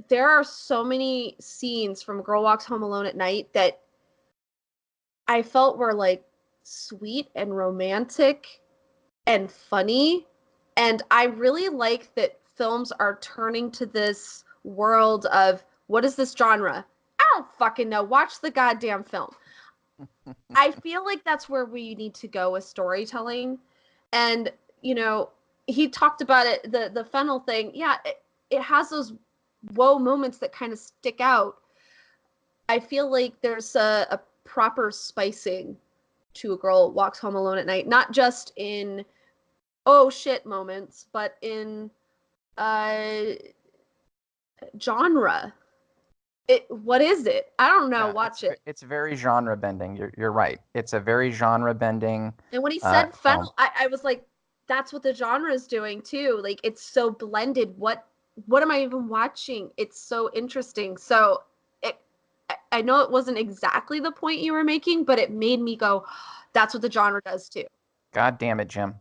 there are so many scenes from Girl Walks Home Alone at Night that I felt were like sweet and romantic and funny. And I really like that films are turning to this world of, what is this genre? I don't fucking know. Watch the goddamn film. I feel like that's where we need to go with storytelling. And, you know, he talked about it, the fennel thing. Yeah, it has those whoa moments that kind of stick out. I feel like there's a proper spicing to A Girl Walks Home Alone at Night, not just in oh shit moments, but in genre. What is it? I don't know. Watch it. It's very genre bending. You're right. It's a very genre bending. And when he said fennel, I was like, that's what the genre is doing too. Like, it's so blended. What am I even watching? It's so interesting. So I know it wasn't exactly the point you were making, but it made me go, that's what the genre does too. God damn it, Jim.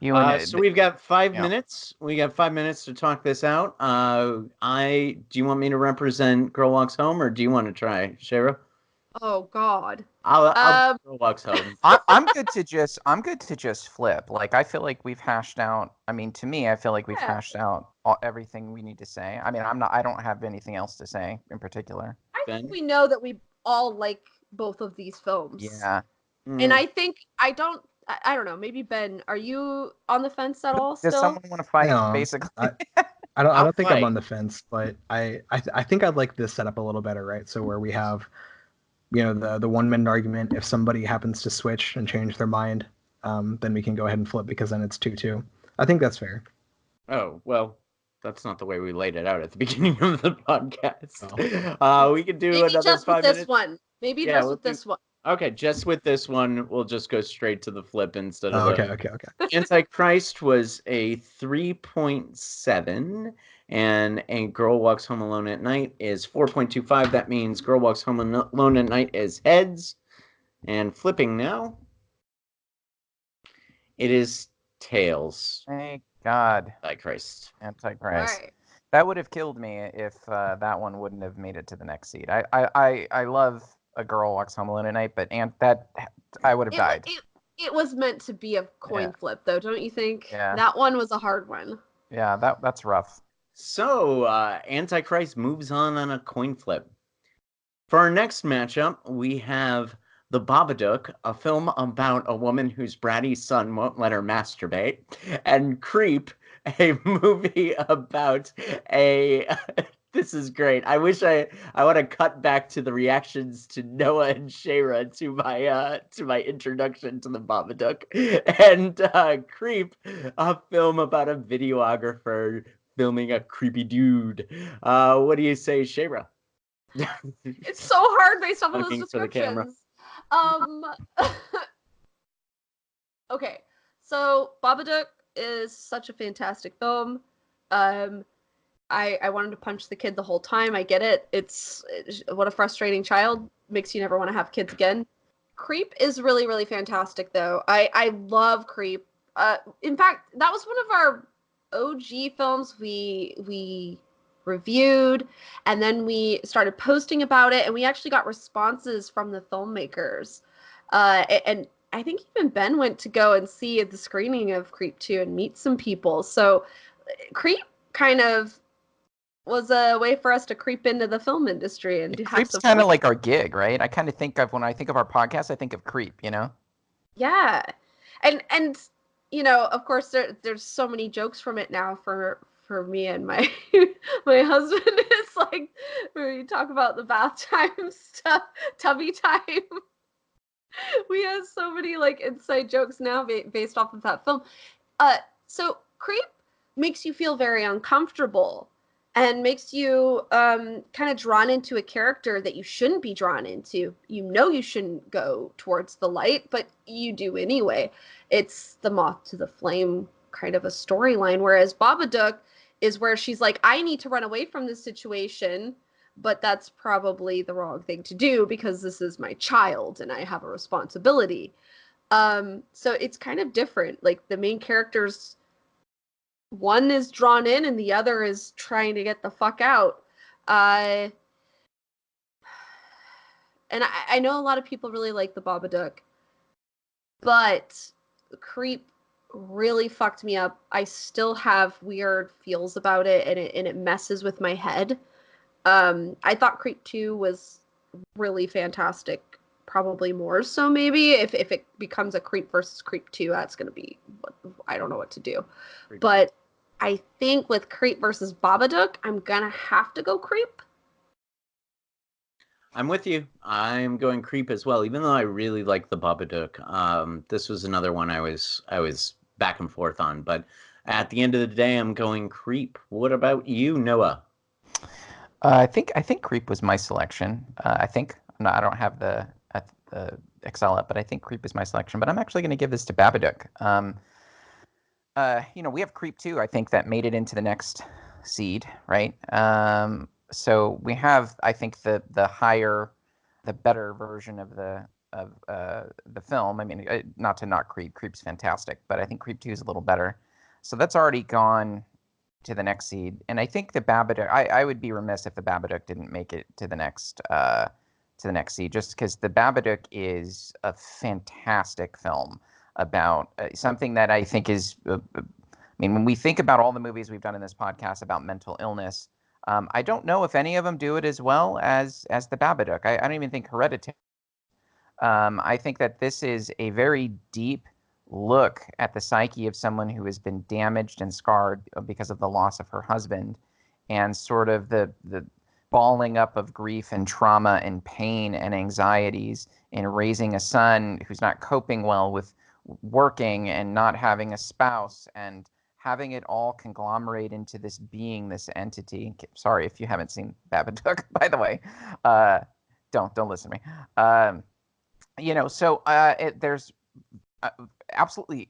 So we've got 5 minutes. We got 5 minutes to talk this out. Do you want me to represent Girl Walks Home, or do you want to try, Shayra? Oh God. I'll Girl Walks Home. I'm good to just flip. Like, I feel like we've hashed out. I mean, to me, I feel like we've hashed out everything we need to say. I mean, I don't have anything else to say in particular. I think we know that we all like both of these films. Yeah. And I think I don't know. Maybe Ben, are you on the fence at all? Does someone want to fight? No, basically, I don't think I'm on the fence, but I think I'd like this setup a little better, right? So where we have, you know, the 1 minute argument. If somebody happens to switch and change their mind, then we can go ahead and flip, because then it's 2-2. I think that's fair. Oh well, that's not the way we laid it out at the beginning of the podcast. Oh. We could do maybe another just 5 with minutes. This one. Maybe just with this one. Okay, just with this one, we'll just go straight to the flip instead of okay. Antichrist was a 3.7, and A Girl Walks Home Alone at Night is 4.25. That means Girl Walks Home Alone at Night is heads. And flipping now, it is tails. Thank God. Antichrist. Antichrist. Right. That would have killed me if that one wouldn't have made it to the next seed. I love A Girl Walks Home Alone at Night, but I would have died. It was meant to be a coin flip, though, don't you think? Yeah. That one was a hard one. Yeah, that's rough. So, Antichrist moves on a coin flip. For our next matchup, we have The Babadook, a film about a woman whose bratty son won't let her masturbate, and Creep, a movie about a... This is great. I wish I want to cut back to the reactions to Noah and Shayra to my introduction to The Babadook, and Creep, a film about a videographer filming a creepy dude. What do you say, Shayra? It's so hard based off of those Looking for the camera. descriptions. Okay, so Babadook is such a fantastic film. I wanted to punch the kid the whole time. I get it. It's what a frustrating child. Makes you never want to have kids again. Creep is really, really fantastic, though. I love Creep. In fact, that was one of our OG films we reviewed, and then we started posting about it, and we actually got responses from the filmmakers. And I think even Ben went to go and see the screening of Creep 2 and meet some people. So Creep kind of was a way for us to creep into the film industry and have Creep's some kind of fun. like our gig, right? I kind of think of when I think of our podcast, I think of Creep, you know? Yeah. And you know, of course there's so many jokes from it now for me and my my husband. It's like when we talk about the bath time stuff, tubby time. We have so many like inside jokes now based off of that film. So Creep makes you feel very uncomfortable and makes you kind of drawn into a character that you shouldn't be drawn into. You know you shouldn't go towards the light, but you do anyway. It's the moth to the flame kind of a storyline, whereas Babadook is where she's like, I need to run away from this situation, but that's probably the wrong thing to do because this is my child and I have a responsibility. So it's kind of different. Like the main characters, one is drawn in and the other is trying to get the fuck out. And I know a lot of people really like the Babadook, but Creep really fucked me up. I still have weird feels about it, and it messes with my head. I thought Creep 2 was really fantastic. Probably more so, maybe. If it becomes a Creep versus Creep 2, that's going to be... I don't know what to do. Creep. But I think with Creep versus Babadook, I'm going to have to go Creep. I'm with you. I'm going Creep as well, even though I really like the Babadook. This was another one I was back and forth on, but at the end of the day, I'm going Creep. What about you, Noah? I think Creep was my selection. I don't have the Excel up, but I think Creep is my selection. But I'm actually going to give this to Babadook. We have Creep 2, I think, that made it into the next seed, right? So we have, I think, the better version of the film. I mean, not to knock Creep. Creep's fantastic, but I think Creep 2 is a little better. So that's already gone to the next seed, and I think the Babadook. I would be remiss if the Babadook didn't make it to the next seed, just because the Babadook is a fantastic film about something that I think is. I mean, when we think about all the movies we've done in this podcast about mental illness, I don't know if any of them do it as well as the Babadook. I don't even think Hereditary. I think that this is a very deep look at the psyche of someone who has been damaged and scarred because of the loss of her husband, and sort of the balling up of grief and trauma and pain and anxieties in raising a son who's not coping well with working and not having a spouse and having it all conglomerate into this being, this entity. Sorry if you haven't seen Babadook, by the way. Don't listen to me. There's absolutely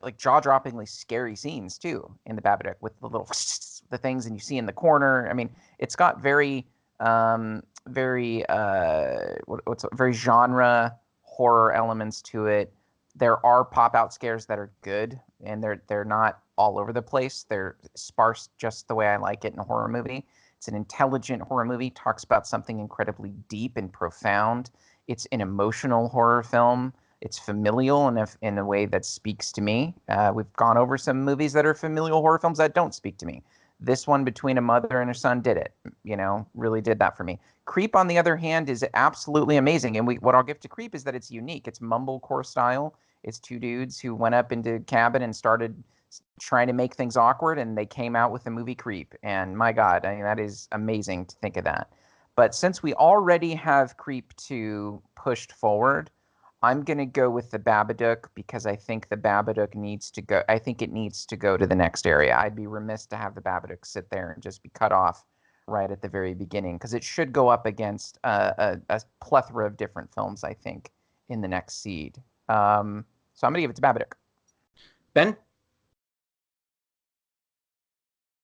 like jaw-droppingly scary scenes too in the Babadook with the little the things and you see in the corner. I mean, it's got very very genre horror elements to it. There are pop-out scares that are good, and they're not all over the place. They're sparse just the way I like it in a horror movie. It's an intelligent horror movie, talks about something incredibly deep and profound. It's an emotional horror film. It's familial in a way that speaks to me. We've gone over some movies that are familial horror films that don't speak to me. This one, between a mother and her son, did it. Really did that for me. Creep, on the other hand, is absolutely amazing. And what I'll give to Creep is that it's unique. It's mumblecore style. It's two dudes who went up into a cabin and started trying to make things awkward, and they came out with the movie Creep. And my God, I mean, that is amazing to think of that. But since we already have Creep 2 pushed forward, I'm going to go with the Babadook because I think the Babadook needs to go. I think it needs to go to the next area. I'd be remiss to have the Babadook sit there and just be cut off right at the very beginning, because it should go up against a plethora of different films, I think, in the next seed. So I'm going to give it to Babadook. Ben?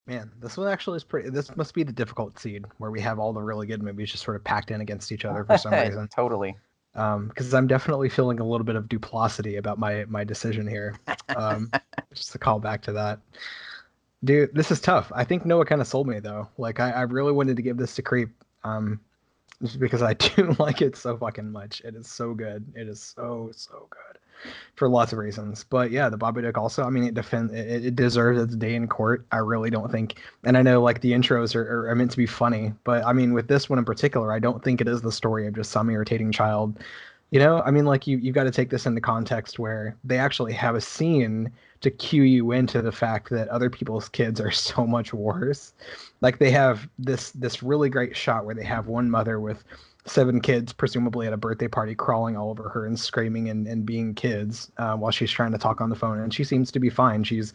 Man, this one actually is pretty. This must be the difficult seed where we have all the really good movies just sort of packed in against each other for some reason. Totally. Because I'm definitely feeling a little bit of duplicity about my decision here. Just to call back to that. Dude, this is tough. I think Noah kind of sold me, though. Like, I really wanted to give this to Creep. Just because I do like it so fucking much. It is so good. It is so good. For lots of reasons. But yeah, the Babadook also, I mean, it deserves its day in court. I really don't think, and I know like the intros are meant to be funny, but I mean, with this one in particular, I don't think it is the story of just some irritating child. I mean, like you've got to take this into context where they actually have a scene to cue you into the fact that other people's kids are so much worse. Like they have this really great shot where they have one mother with 7 kids, presumably at a birthday party, crawling all over her and screaming and being kids while she's trying to talk on the phone. And she seems to be fine. She's,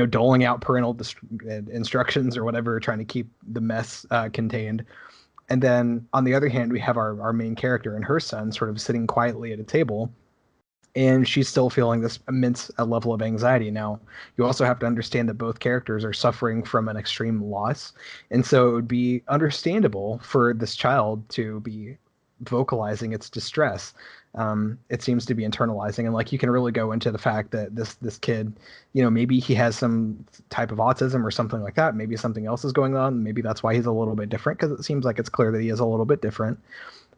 doling out parental instructions or whatever, trying to keep the mess contained. And then on the other hand, we have our main character and her son sort of sitting quietly at a table, and she's still feeling this immense level of anxiety. Now, you also have to understand that both characters are suffering from an extreme loss, and so it would be understandable for this child to be vocalizing its distress. It seems to be internalizing, and like you can really go into the fact that this kid, maybe he has some type of autism or something like that. Maybe something else is going on. Maybe that's why he's a little bit different, because it seems like it's clear that he is a little bit different.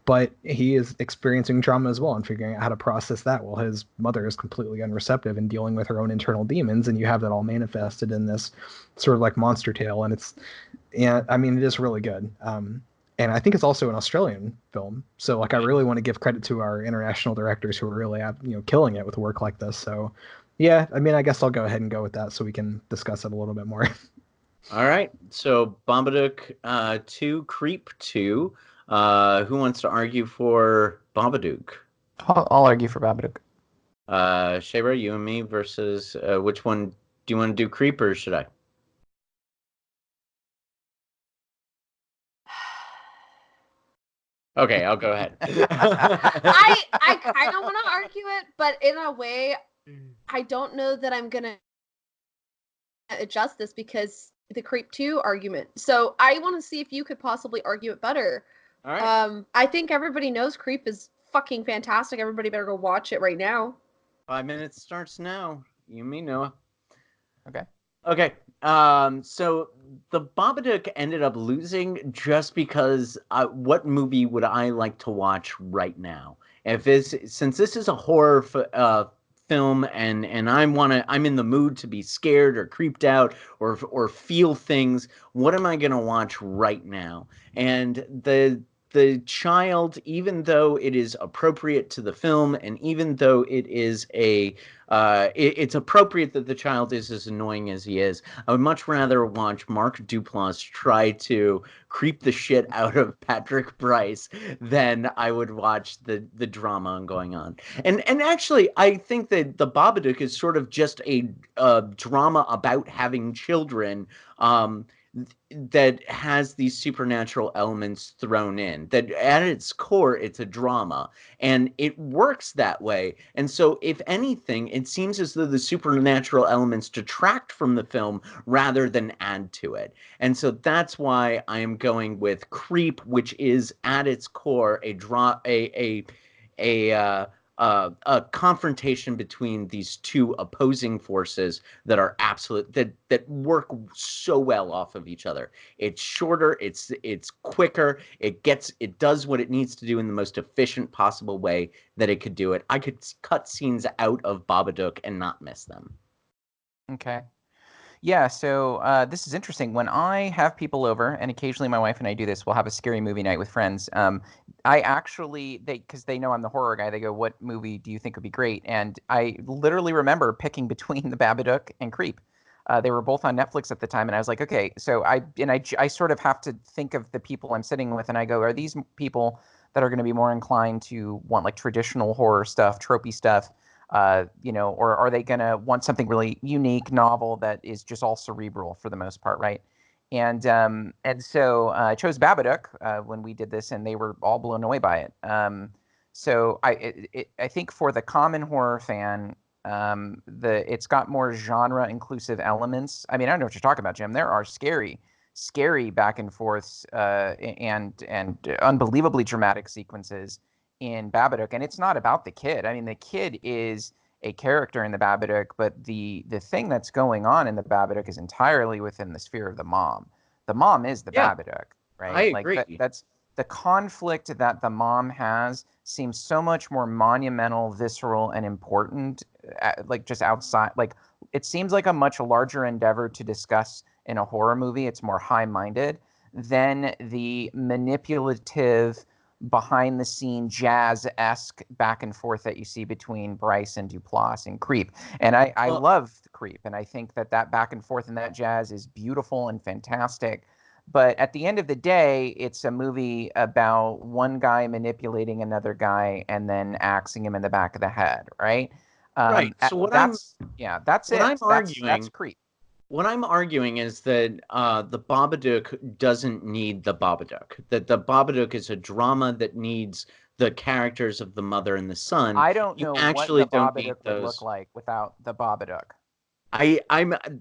But he is experiencing trauma as well and figuring out how to process that while his mother is completely unreceptive and dealing with her own internal demons. And you have that all manifested in this sort of like monster tale. And I mean, it is really good. And I think it's also an Australian film. So like, I really want to give credit to our international directors who are really, killing it with work like this. So yeah, I mean, I guess I'll go ahead and go with that so we can discuss it a little bit more. All right. So Babadook 2, Creep 2. Who wants to argue for Babadook? I'll argue for Babadook. Shaver, you and me versus which one? Do you want to do Creep or should I? Okay, I'll go ahead. I kind of want to argue it, but in a way, I don't know that I'm going to adjust this because the Creep 2 argument. So I want to see if you could possibly argue it better. All right. I think everybody knows Creep is fucking fantastic. Everybody better go watch it right now. 5 minutes starts now. You and me, Noah. Okay. So the Babadook ended up losing just because what movie would I like to watch right now? Since this is a horror film and I'm in the mood to be scared or creeped out or feel things, what am I going to watch right now? And the child, even though it is appropriate to the film, and even though it is it's appropriate that the child is as annoying as he is, I would much rather watch Mark Duplass try to creep the shit out of Patrick Bryce than I would watch the drama going on. And actually, I think that the Babadook is sort of just a drama about having children. That has these supernatural elements thrown in. That at its core, it's a drama, and it works that way. And so, if anything, it seems as though the supernatural elements detract from the film rather than add to it. And so that's why I am going with Creep, which is at its core a a confrontation between these two opposing forces that are that work so well off of each other. It's shorter, it's quicker, it does what it needs to do in the most efficient possible way that it could do it. I could cut scenes out of Babadook and not miss them. Okay. Yeah, so this is interesting. When I have people over, and occasionally my wife and I do this, we'll have a scary movie night with friends. I actually, because they know I'm the horror guy, they go, "What movie do you think would be great?" And I literally remember picking between The Babadook and Creep. They were both on Netflix at the time, and I was like, okay. So I sort of have to think of the people I'm sitting with, and I go, are these people that are going to be more inclined to want like traditional horror stuff, tropey stuff? Or are they going to want something really unique, novel that is just all cerebral for the most part, right? And so I chose Babadook when we did this, and they were all blown away by it. I think for the common horror fan, it's got more genre inclusive elements. I mean, I don't know what you're talking about, Jim. There are scary back and forths and unbelievably dramatic sequences in Babadook, and it's not about the kid. I mean, the kid is a character in the Babadook, but the thing that's going on in the Babadook is entirely within the sphere of the mom. The mom is the Babadook, right? I agree. That's the conflict that the mom has seems so much more monumental, visceral, and important. Like just outside, like it seems like a much larger endeavor to discuss in a horror movie. It's more high-minded than the manipulative, behind the scene jazz-esque back and forth that you see between Bryce and Duplass and Creep. And I love Creep, and I think that back and forth and that jazz is beautiful and fantastic. But at the end of the day, it's a movie about one guy manipulating another guy and then axing him in the back of the head, right? Right. So that's Creep. What I'm arguing is that the Babadook doesn't need the Babadook. That the Babadook is a drama that needs the characters of the mother and the son. I don't know what the Babadook would look those. like without the Babadook.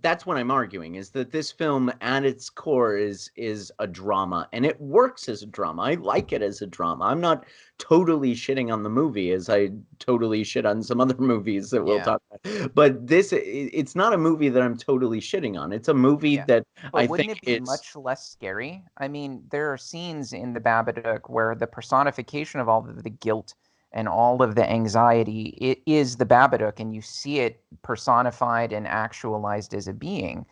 That's what I'm arguing, is that this film at its core is a drama, and it works as a drama. I like it as a drama. I'm not totally shitting on the movie as I totally shit on some other movies that we'll talk about. But it's not a movie that I'm totally shitting on. It's a movie that but I wouldn't think it be much less scary? I mean, there are scenes in the Babadook where the personification of all of the guilt and all of the anxiety, it is the Babadook, and you see it personified and actualized as a being.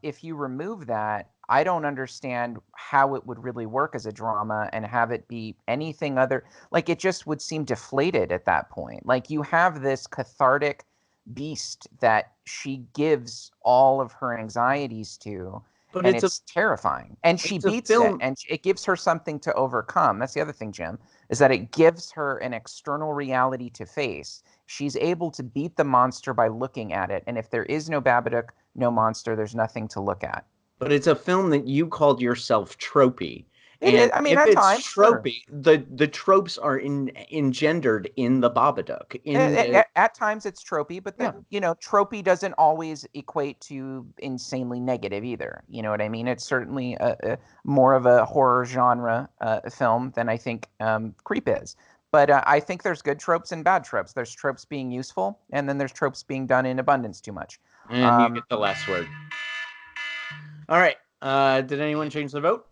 If you remove that, I don't understand how it would really work as a drama and have it be anything other. Like, it just would seem deflated at that point. Like, you have this cathartic beast that she gives all of her anxieties to, But and it's terrifying. And she beats it, and it gives her something to overcome. That's the other thing, Jim, is that it gives her an external reality to face. She's able to beat the monster by looking at it. And if there is no Babadook, no monster, there's nothing to look at. But it's a film that you called yourself tropey. It is. I mean, if at it's times, tropey, the tropes are engendered in the Babadook. At times it's tropey, but then, tropey doesn't always equate to insanely negative either. You know what I mean? It's certainly a more of a horror genre film than I think Creep is. But I think there's good tropes and bad tropes. There's tropes being useful, and then there's tropes being done in abundance too much. And you get the last word. All right. Did anyone change the vote?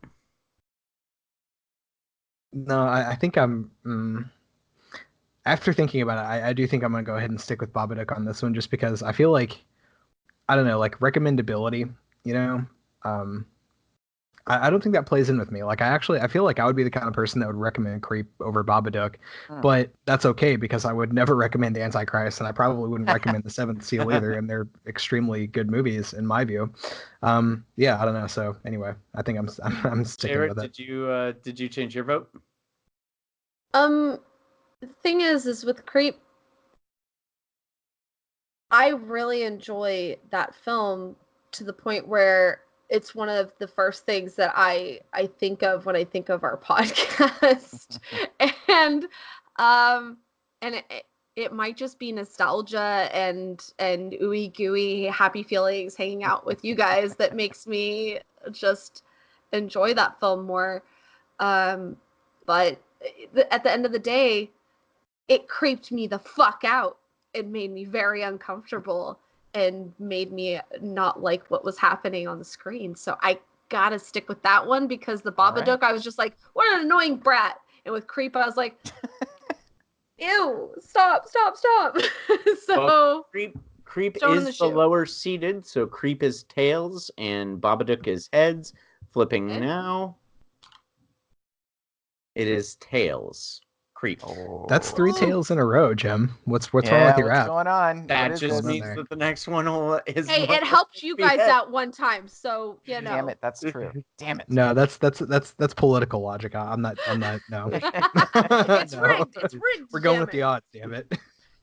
No, I think I'm. After thinking about it, I do think I'm going to go ahead and stick with Babadook on this one, just because I feel like, I don't know, like recommendability, I don't think that plays in with me. Like, I feel like I would be the kind of person that would recommend Creep over Babadook, but that's okay, because I would never recommend The Antichrist, and I probably wouldn't recommend The Seventh Seal either, and they're extremely good movies in my view. I don't know. So anyway, I think I'm sticking with it. Did you change your vote? The thing is with Creep, I really enjoy that film to the point where it's one of the first things that I think of when I think of our podcast. and it might just be nostalgia and ooey gooey happy feelings hanging out with you guys that makes me just enjoy that film more. But at the end of the day, it creeped me the fuck out. It made me very uncomfortable and made me not like what was happening on the screen. So I gotta stick with that one, because the Babadook, I was just like, what an annoying brat. And with Creep, I was like, ew, stop. So well, Creep thrown in is the the shoe. lower seated, so Creep is tails and Babadook is heads. Flipping Okay. now. It is tails. Creep. That's 3 Ooh. tails in a row, Jim. What's wrong Yeah, with your what's app? going on? That What is just this? means that the next one is Hey, more it helped you guys head. out one time, so you know. Damn it, that's true. Damn it. No, that's political logic. I'm not. No. It's No. rigged. It's rigged. We're going damn with the it. odds. Damn it.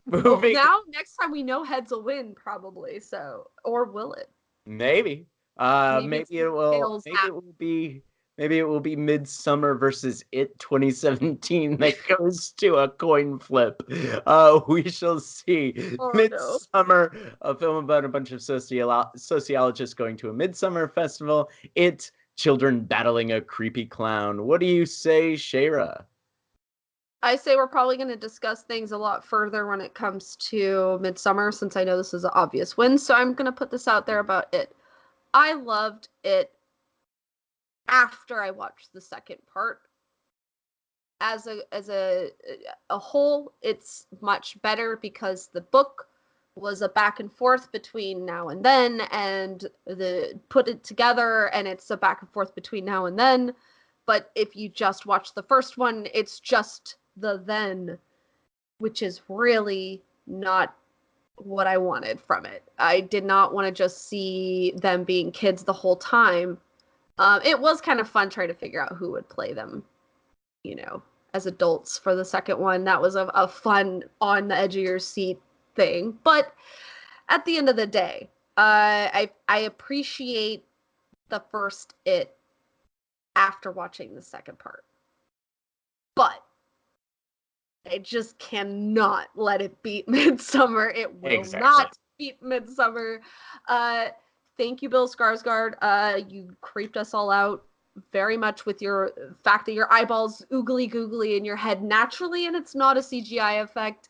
Well, Moving. now next time we know heads will win, probably. So, or will it? Maybe. Maybe it's Maybe it will. tails Maybe app. it will be. Maybe it will be Midsummer versus It 2017 that goes to a coin flip. We shall see. Oh, no. Midsummer, a film about a bunch of sociologists going to a midsummer festival. It, children battling a creepy clown. What do you say, Shayra? I say we're probably going to discuss things a lot further when it comes to Midsummer, since I know this is an obvious win. So I'm going to put this out there about It. I loved It after I watched the second part. As a whole, it's much better because the book was a back and forth between now and then, and the put it together, and it's a back and forth between now and then. But if you just watch the first one, it's just the then, which is really not what I wanted from it. I did not want to just see them being kids the whole time. It was kind of fun trying to figure out who would play them, as adults for the second one. That was a fun, on the edge of your seat thing. But at the end of the day, I appreciate the first It after watching the second part. But I just cannot let it beat Midsummer. It will not beat Midsummer. Thank you, Bill Skarsgård. You creeped us all out very much with your fact that your eyeballs oogly googly in your head naturally, and it's not a CGI effect.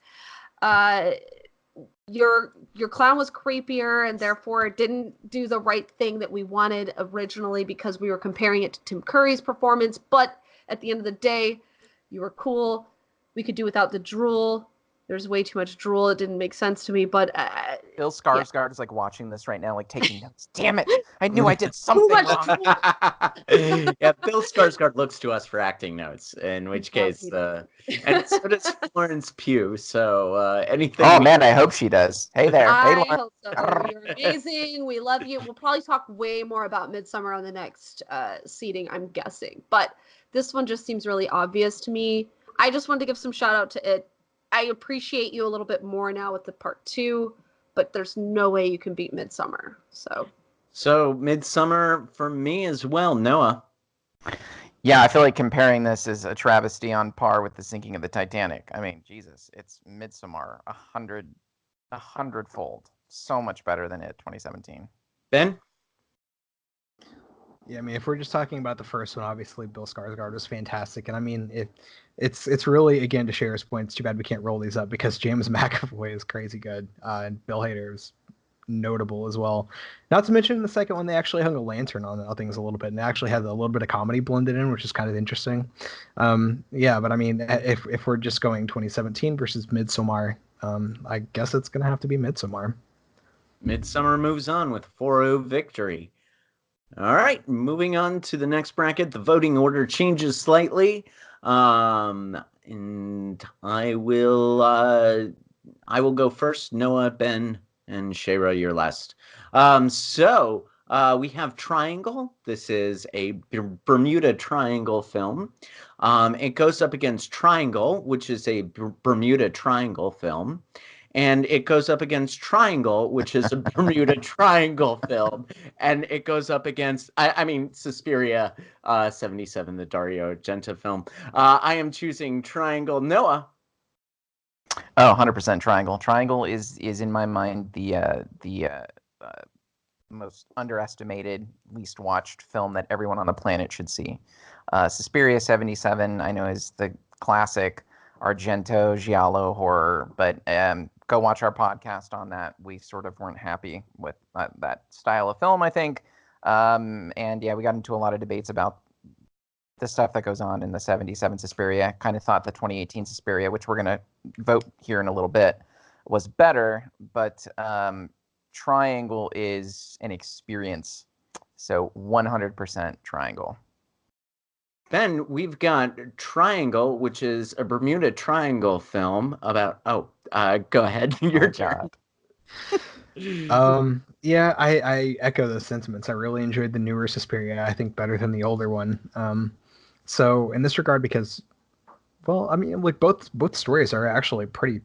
Your clown was creepier, and therefore it didn't do the right thing that we wanted originally, because we were comparing it to Tim Curry's performance. But at the end of the day, you were cool. We could do without the drool. There's way too much drool. It didn't make sense to me, but Bill Skarsgård is like watching this right now, like taking notes. Damn it! I knew I did something wrong. Yeah, Bill Skarsgård looks to us for acting notes. In which case, and so does Florence Pugh. So anything. Oh man, I hope she does. Hey there, hey I Lauren. hope so. You're amazing. We love you. We'll probably talk way more about Midsummer on the next seating, I'm guessing. But this one just seems really obvious to me. I just wanted to give some shout out to It. I appreciate you a little bit more now with the part 2, but there's no way you can beat Midsummer. So Midsummer for me as well. Noah. Yeah, I feel like comparing this is a travesty on par with the sinking of the Titanic. I mean, Jesus, it's Midsummer 100-fold. So much better than It 2017. Ben? Yeah, I mean, if we're just talking about the first one, obviously Bill Skarsgård was fantastic, and I mean, it's really, again, to Cher's point, it's too bad we can't roll these up because James McAvoy is crazy good, and Bill Hader is notable as well. Not to mention in the second one, they actually hung a lantern on things a little bit, and they actually had a little bit of comedy blended in, which is kind of interesting. Yeah, but I mean, if we're just going 2017 versus Midsummer, I guess it's gonna have to be Midsummer. Midsummer moves on with 4-0 victory. All right, moving on to the next bracket. The voting order changes slightly, and I will go first. Noah, Ben, and Shayra, you're last. So we have Triangle. This is a Bermuda Triangle film. It goes up against Triangle, which is a Bermuda Triangle film. And it goes up against Triangle, which is a Bermuda Triangle film. And it goes up against, Suspiria 77, the Dario Argento film. I am choosing Triangle. Noah? Oh, 100% Triangle. Triangle is in my mind the most underestimated, least watched film that everyone on the planet should see. Suspiria 77, I know, is the classic. Argento giallo horror, but go watch our podcast on that. We sort of weren't happy with that style of film, I think. And yeah, we got into a lot of debates about the stuff that goes on in the 77 Suspiria. Kind of thought the 2018 Suspiria, which we're going to vote here in a little bit, was better, but Triangle is an experience. So 100% Triangle. Then we've got Triangle, which is a Bermuda Triangle film about. Go ahead. Your turn. Yeah, I echo those sentiments. I really enjoyed the newer Suspiria, I think, better than the older one. So in this regard, because, well, I mean, like both stories are actually pretty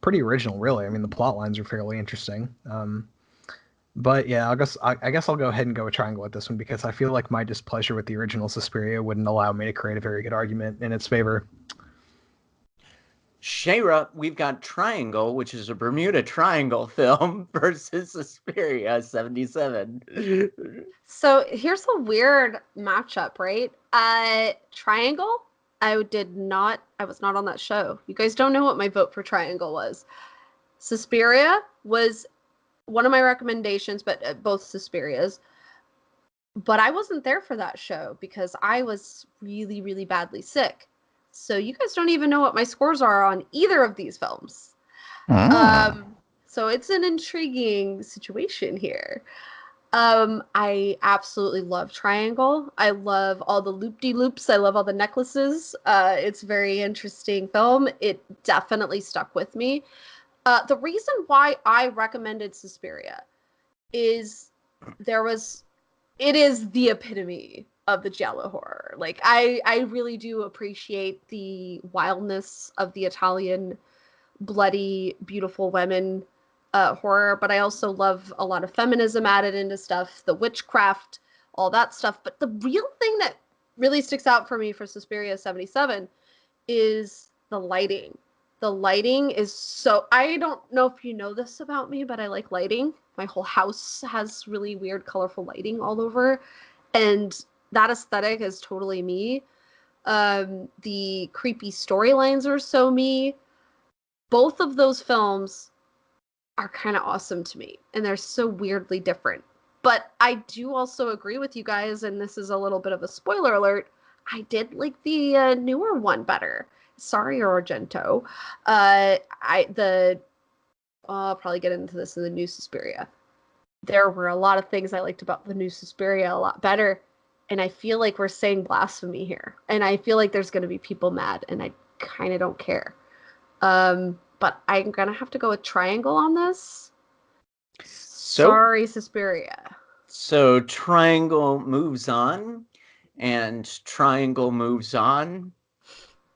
original, really. I mean, the plot lines are fairly interesting. But yeah, I guess I'll go ahead and go with Triangle with this one, because I feel like my displeasure with the original Suspiria wouldn't allow me to create a very good argument in its favor. Shayra, we've got Triangle, which is a Bermuda Triangle film, versus Suspiria 77. So here's a weird matchup, right? Triangle, I was not on that show. You guys don't know what my vote for Triangle was. Suspiria was one of my recommendations, but both Suspirias. But I wasn't there for that show because I was really, really badly sick. So you guys don't even know what my scores are on either of these films. So it's an intriguing situation here. I absolutely love Triangle. I love all the loop-de-loops. I love all the necklaces. It's a very interesting film. It definitely stuck with me. The reason why I recommended Suspiria is it is the epitome of the giallo horror. Like, I really do appreciate the wildness of the Italian bloody, beautiful women horror, but I also love a lot of feminism added into stuff, the witchcraft, all that stuff. But the real thing that really sticks out for me for Suspiria 77 is the lighting. The lighting is so... I don't know if you know this about me, but I like lighting. My whole house has really weird, colorful lighting all over. And that aesthetic is totally me. The creepy storylines are so me. Both of those films are kind of awesome to me. And they're so weirdly different. But I do also agree with you guys, and this is a little bit of a spoiler alert, I did like the newer one better. Sorry, Argento. I'll probably get into this in the new Suspiria. There were a lot of things I liked about the new Suspiria a lot better, and I feel like we're saying blasphemy here, and I feel like there's going to be people mad, and I kind of don't care. But I'm gonna have to go with Triangle on this. Sorry, Suspiria. So Triangle moves on, and Triangle moves on,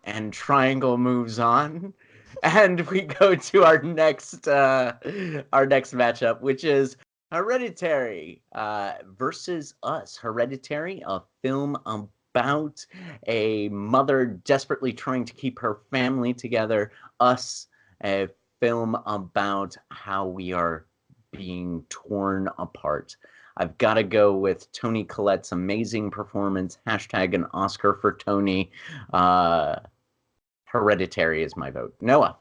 and Triangle moves on, and we go to our next matchup, which is Hereditary versus Us. Hereditary, a film about a mother desperately trying to keep her family together. Us, a film about how we are being torn apart. I've got to go with Toni Collette's amazing performance. Hashtag an Oscar for Toni. Hereditary is my vote. Noah.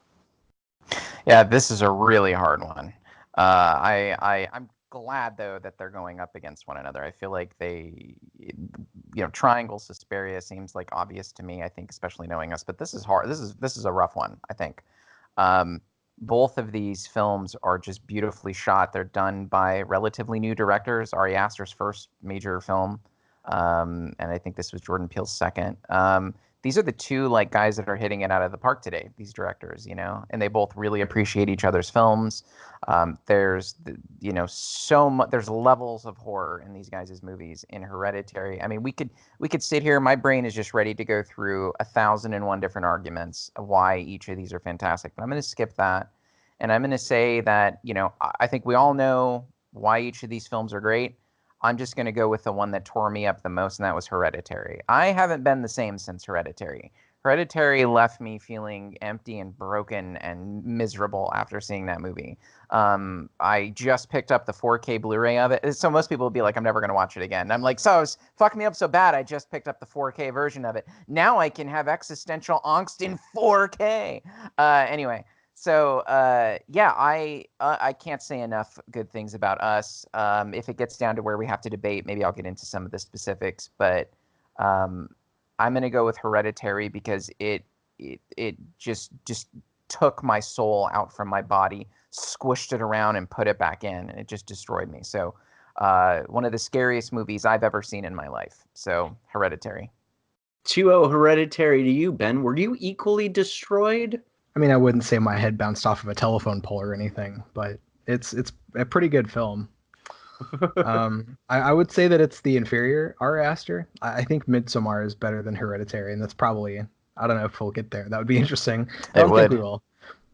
Yeah, this is a really hard one. I'm glad though that they're going up against one another. I feel like Triangle Suspiria seems like obvious to me. I think, especially knowing Us, but this is hard. This is a rough one. I think. Both of these films are just beautifully shot. They're done by relatively new directors. Ari Aster's first major film, and I think this was Jordan Peele's second. These are the two guys that are hitting it out of the park today. These directors, and they both really appreciate each other's films. There's so much. There's levels of horror in these guys' movies. In Hereditary, I mean, we could sit here. My brain is just ready to go through 1,001 different arguments of why each of these are fantastic. But I'm going to skip that, and I'm going to say that I think we all know why each of these films are great. I'm just going to go with the one that tore me up the most, and that was Hereditary. I haven't been the same since Hereditary. Hereditary left me feeling empty and broken and miserable after seeing that movie. I just picked up the 4K Blu-ray of it. So most people will be like, I'm never going to watch it again. And I'm like, so it's fucking me up so bad. I just picked up the 4K version of it. Now I can have existential angst in 4K. Anyway, so yeah, I can't say enough good things about Us. If it gets down to where we have to debate, maybe I'll get into some of the specifics. But I'm going to go with Hereditary because it just took my soul out from my body, squished it around, and put it back in, and it just destroyed me. So one of the scariest movies I've ever seen in my life. So Hereditary. 2-0 Hereditary to you, Ben. Were you equally destroyed? I mean, I wouldn't say my head bounced off of a telephone pole or anything, but it's a pretty good film. I would say that it's the inferior Ari Aster. I think Midsummer is better than Hereditary, and that's probably, I don't know if we'll get there. That would be interesting. I don't think we will.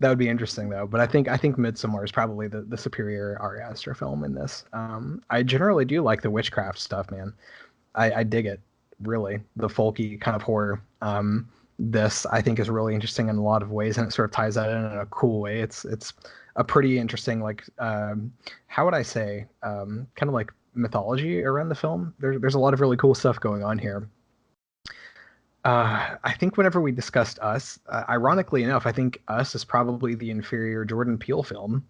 That would be interesting though. But I think Midsummer is probably the superior Ari Aster film in this. I generally do like the witchcraft stuff, man. I dig it, really. The folky kind of horror. This I think is really interesting in a lot of ways, and it sort of ties that in a cool way. It's a pretty interesting, like, how would I say, kind of like mythology around the film. There's a lot of really cool stuff going on here. I think whenever we discussed Us, ironically enough, I think Us is probably the inferior Jordan Peele film.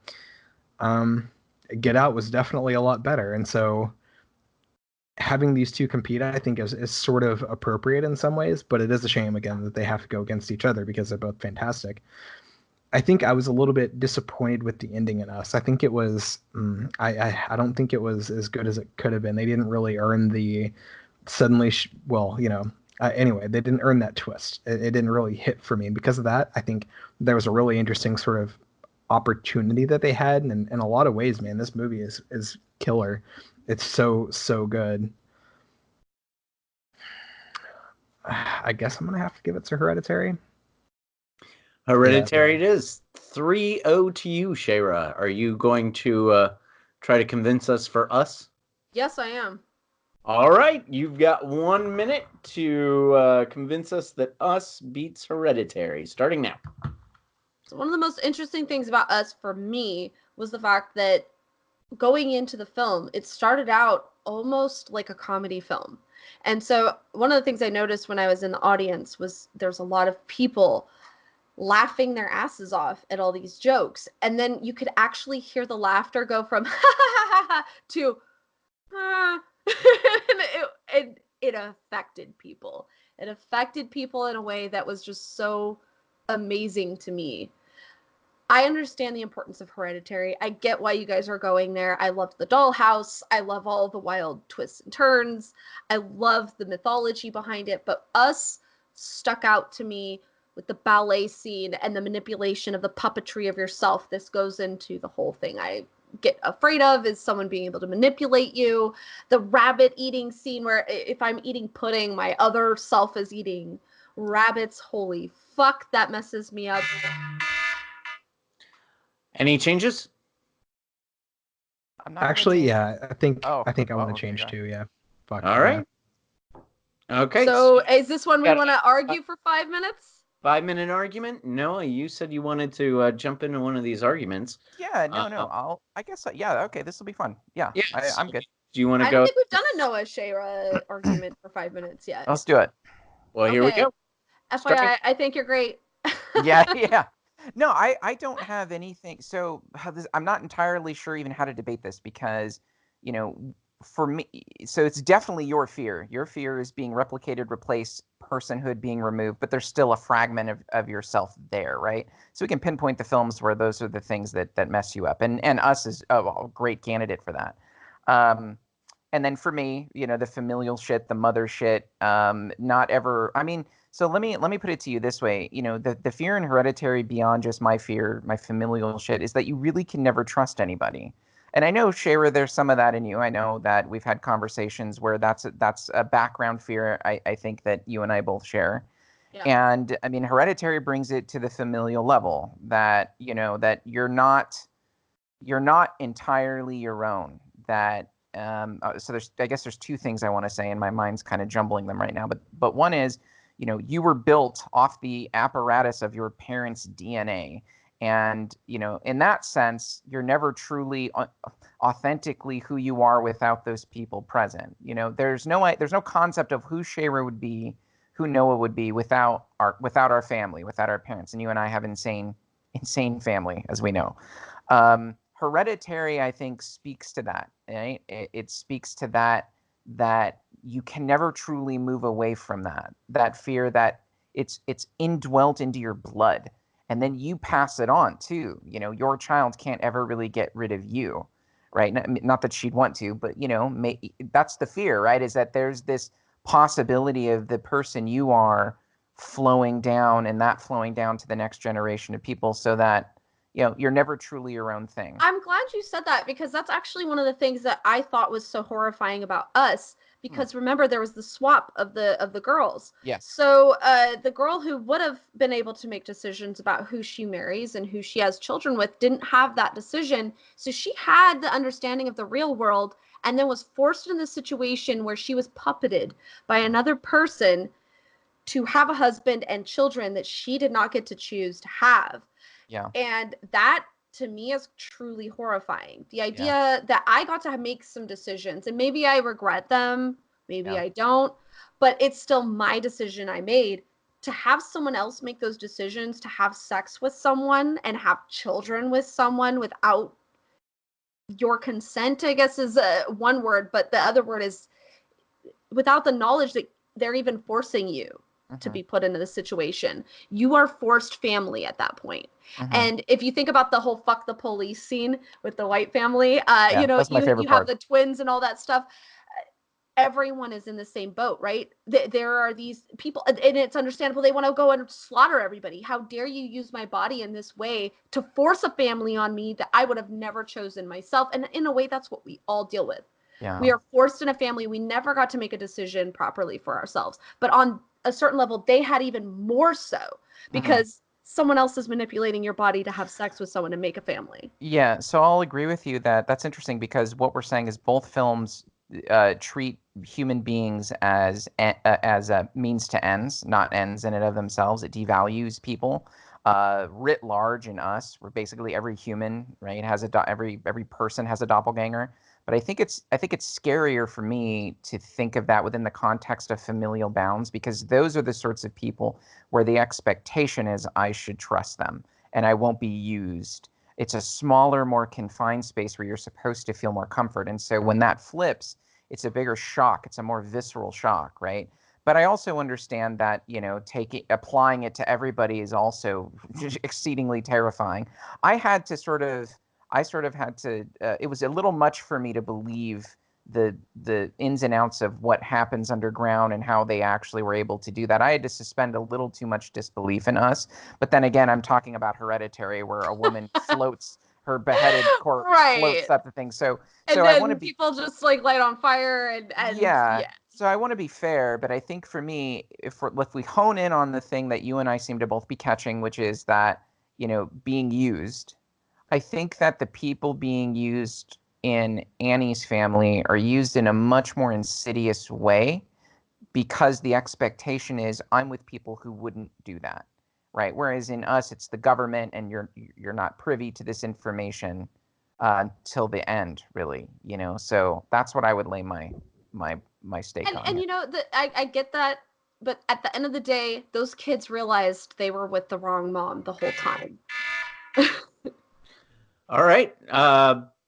Get Out was definitely a lot better, and so having these two compete, I think, is sort of appropriate in some ways, but it is a shame, again, that they have to go against each other because they're both fantastic. I think I was a little bit disappointed with the ending in Us. I think it was, I don't think it was as good as it could have been. They didn't really earn the suddenly, anyway, they didn't earn that twist. It didn't really hit for me. And because of that, I think there was a really interesting sort of opportunity that they had. And in a lot of ways, man, this movie is killer. It's so good. I guess I'm going to have to give it to Hereditary. Hereditary it is. 3-0 to you, Shayra. Are you going to try to convince us for Us? Yes, I am. All right. You've got 1 minute to convince us that Us beats Hereditary. Starting now. So one of the most interesting things about Us for me was the fact that going into the film, it started out almost like a comedy film. And so one of the things I noticed when I was in the audience was there's a lot of people laughing their asses off at all these jokes. And then you could actually hear the laughter go from to and it affected people. It affected people in a way that was just so amazing to me. I understand the importance of Hereditary. I get why you guys are going there. I loved the dollhouse. I love all the wild twists and turns. I love the mythology behind it. But Us stuck out to me with the ballet scene and the manipulation of the puppetry of yourself. This goes into the whole thing I get afraid of, is someone being able to manipulate you. The rabbit eating scene where if I'm eating pudding, my other self is eating rabbits. Holy fuck, that messes me up. Any changes? I'm not Actually, yeah, I think I want to okay, change too. Yeah. Fuck. All right. Okay. So is this one we want to argue for 5 minutes? 5-minute argument? Noah, you said you wanted to jump into one of these arguments. Yeah, no. I guess, yeah, okay, this will be fun. Yeah, I'm good. Do you want to I go? don't think we've done a Noah Shayra argument for 5 minutes yet. Let's do it. Well, here we go. FYI, I think you're great. Yeah. No, I don't have anything. So I'm not entirely sure even how to debate this because, for me, so it's definitely your fear. Your fear is being replicated, replaced, personhood being removed, but there's still a fragment of yourself there, right? So we can pinpoint the films where those are the things that mess you up. And Us is a great candidate for that. And then for me, the familial shit, the mother shit, not ever, I mean, so let me put it to you this way. The fear in Hereditary, beyond just my fear, my familial shit, is that you really can never trust anybody. And I know, Shayra, there's some of that in you. I know that we've had conversations where that's a background fear I think that you and I both share. Yeah. And I mean, Hereditary brings it to the familial level that, that you're not entirely your own. That so I guess there's two things I want to say, and my mind's kind of jumbling them right now. But one is, you were built off the apparatus of your parents' DNA. And, in that sense, you're never truly authentically who you are without those people present. There's no concept of who Shayra would be, who Noah would be without our family, without our parents. And you and I have insane family, as we know. Hereditary, I think, speaks to that. Right? It speaks to that you can never truly move away from that fear, that it's indwelt into your blood, and then you pass it on too. Your child can't ever really get rid of you, right? Not that she'd want to, but that's the fear, right? Is that there's this possibility of the person you are flowing down, and that flowing down to the next generation of people, so that you're never truly your own thing. I'm glad you said that, because that's actually one of the things that I thought was so horrifying about Us. Because remember, there was the swap of the girls. Yes. So the girl who would have been able to make decisions about who she marries and who she has children with didn't have that decision. So she had the understanding of the real world, and then was forced in this situation where she was puppeted by another person to have a husband and children that she did not get to choose to have. Yeah. And that, to me, is truly horrifying. The idea that I got to make some decisions, and maybe I regret them, maybe I don't, but it's still my decision I made. To have someone else make those decisions, to have sex with someone and have children with someone without your consent, I guess, is one word, but the other word is without the knowledge that they're even forcing you to be put into the situation. You are forced family at that point. And if you think about the whole fuck the police scene with the white family, that's my favorite you part. have the twins and all that stuff. Everyone is in the same boat, right? There are these people, and it's understandable. They want to go and slaughter everybody. How dare you use my body in this way to force a family on me that I would have never chosen myself? And in a way, that's what we all deal with. Yeah. We are forced in a family. We never got to make a decision properly for ourselves. But on a certain level, they had even more so, because someone else is manipulating your body to have sex with someone and make a family. Yeah, so I'll agree with you that that's interesting, because what we're saying is both films treat human beings as a means to ends, not ends in and of themselves. It devalues people writ large. In Us, where basically every human, right, has every person has a doppelganger. But I think it's scarier for me to think of that within the context of familial bounds, because those are the sorts of people where the expectation is I should trust them and I won't be used. It's a smaller, more confined space where you're supposed to feel more comfort. And so when that flips, it's a bigger shock. It's a more visceral shock, right? But I also understand that, applying it to everybody is also exceedingly terrifying. I sort of had to, it was a little much for me to believe the ins and outs of what happens underground and how they actually were able to do that. I had to suspend a little too much disbelief in Us. But then again, I'm talking about Hereditary, where a woman floats, her beheaded corpse floats up the thing. So I want to be, people just like light on fire and yeah. So I want to be fair, but I think for me, if we hone in on the thing that you and I seem to both be catching, which is that, being used, I think that the people being used in Annie's family are used in a much more insidious way, because the expectation is I'm with people who wouldn't do that, right? Whereas in Us, it's the government, and you're not privy to this information till the end, really. So that's what I would lay my stake on. And I get that, but at the end of the day, those kids realized they were with the wrong mom the whole time. All right.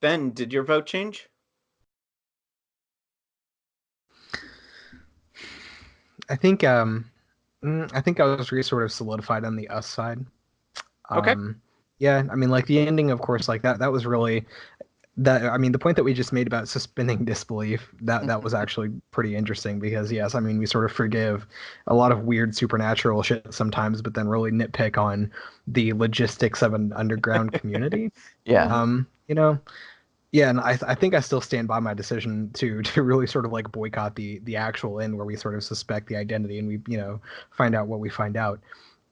Ben, did your vote change? I think I was really sort of solidified on the Us side. Okay. Yeah, I mean, like the ending, of course, like that was really that. I mean, the point that we just made about suspending disbelief, that was actually pretty interesting, because yes, I mean, we sort of forgive a lot of weird supernatural shit sometimes, but then really nitpick on the logistics of an underground community. Yeah. Yeah, and I think I still stand by my decision to really sort of like boycott the actual end, where we sort of suspect the identity and we find out what we find out.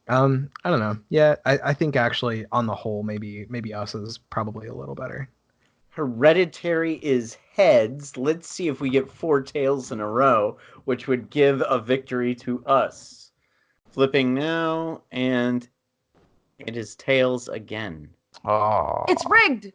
I don't know. Yeah, I think actually on the whole maybe Us is probably a little better. Hereditary is heads. Let's see if we get 4 tails in a row, which would give a victory to Us. Flipping now, and it is tails again. Oh. It's rigged.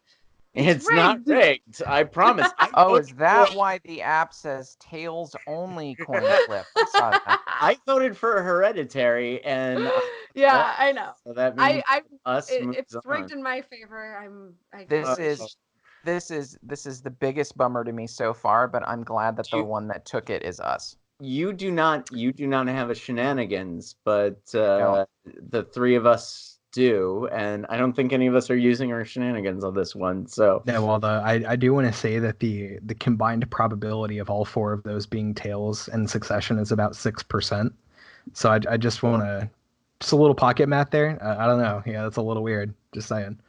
It's not rigged. I promise. Oh, is that why the app says tails only coin flip? I saw that. I voted for Hereditary, and yeah, I know. So that means it's rigged in my favor. This is the biggest bummer to me so far, but I'm glad that the one that took it is us. You do not have a shenanigans, but the three of us do, and I don't think any of us are using our shenanigans on this one. So yeah, well, I do want to say that the combined probability of all four of those being tails in succession is about 6%. So I just want to just a little pocket math there. I don't know. Yeah, that's a little weird. Just saying.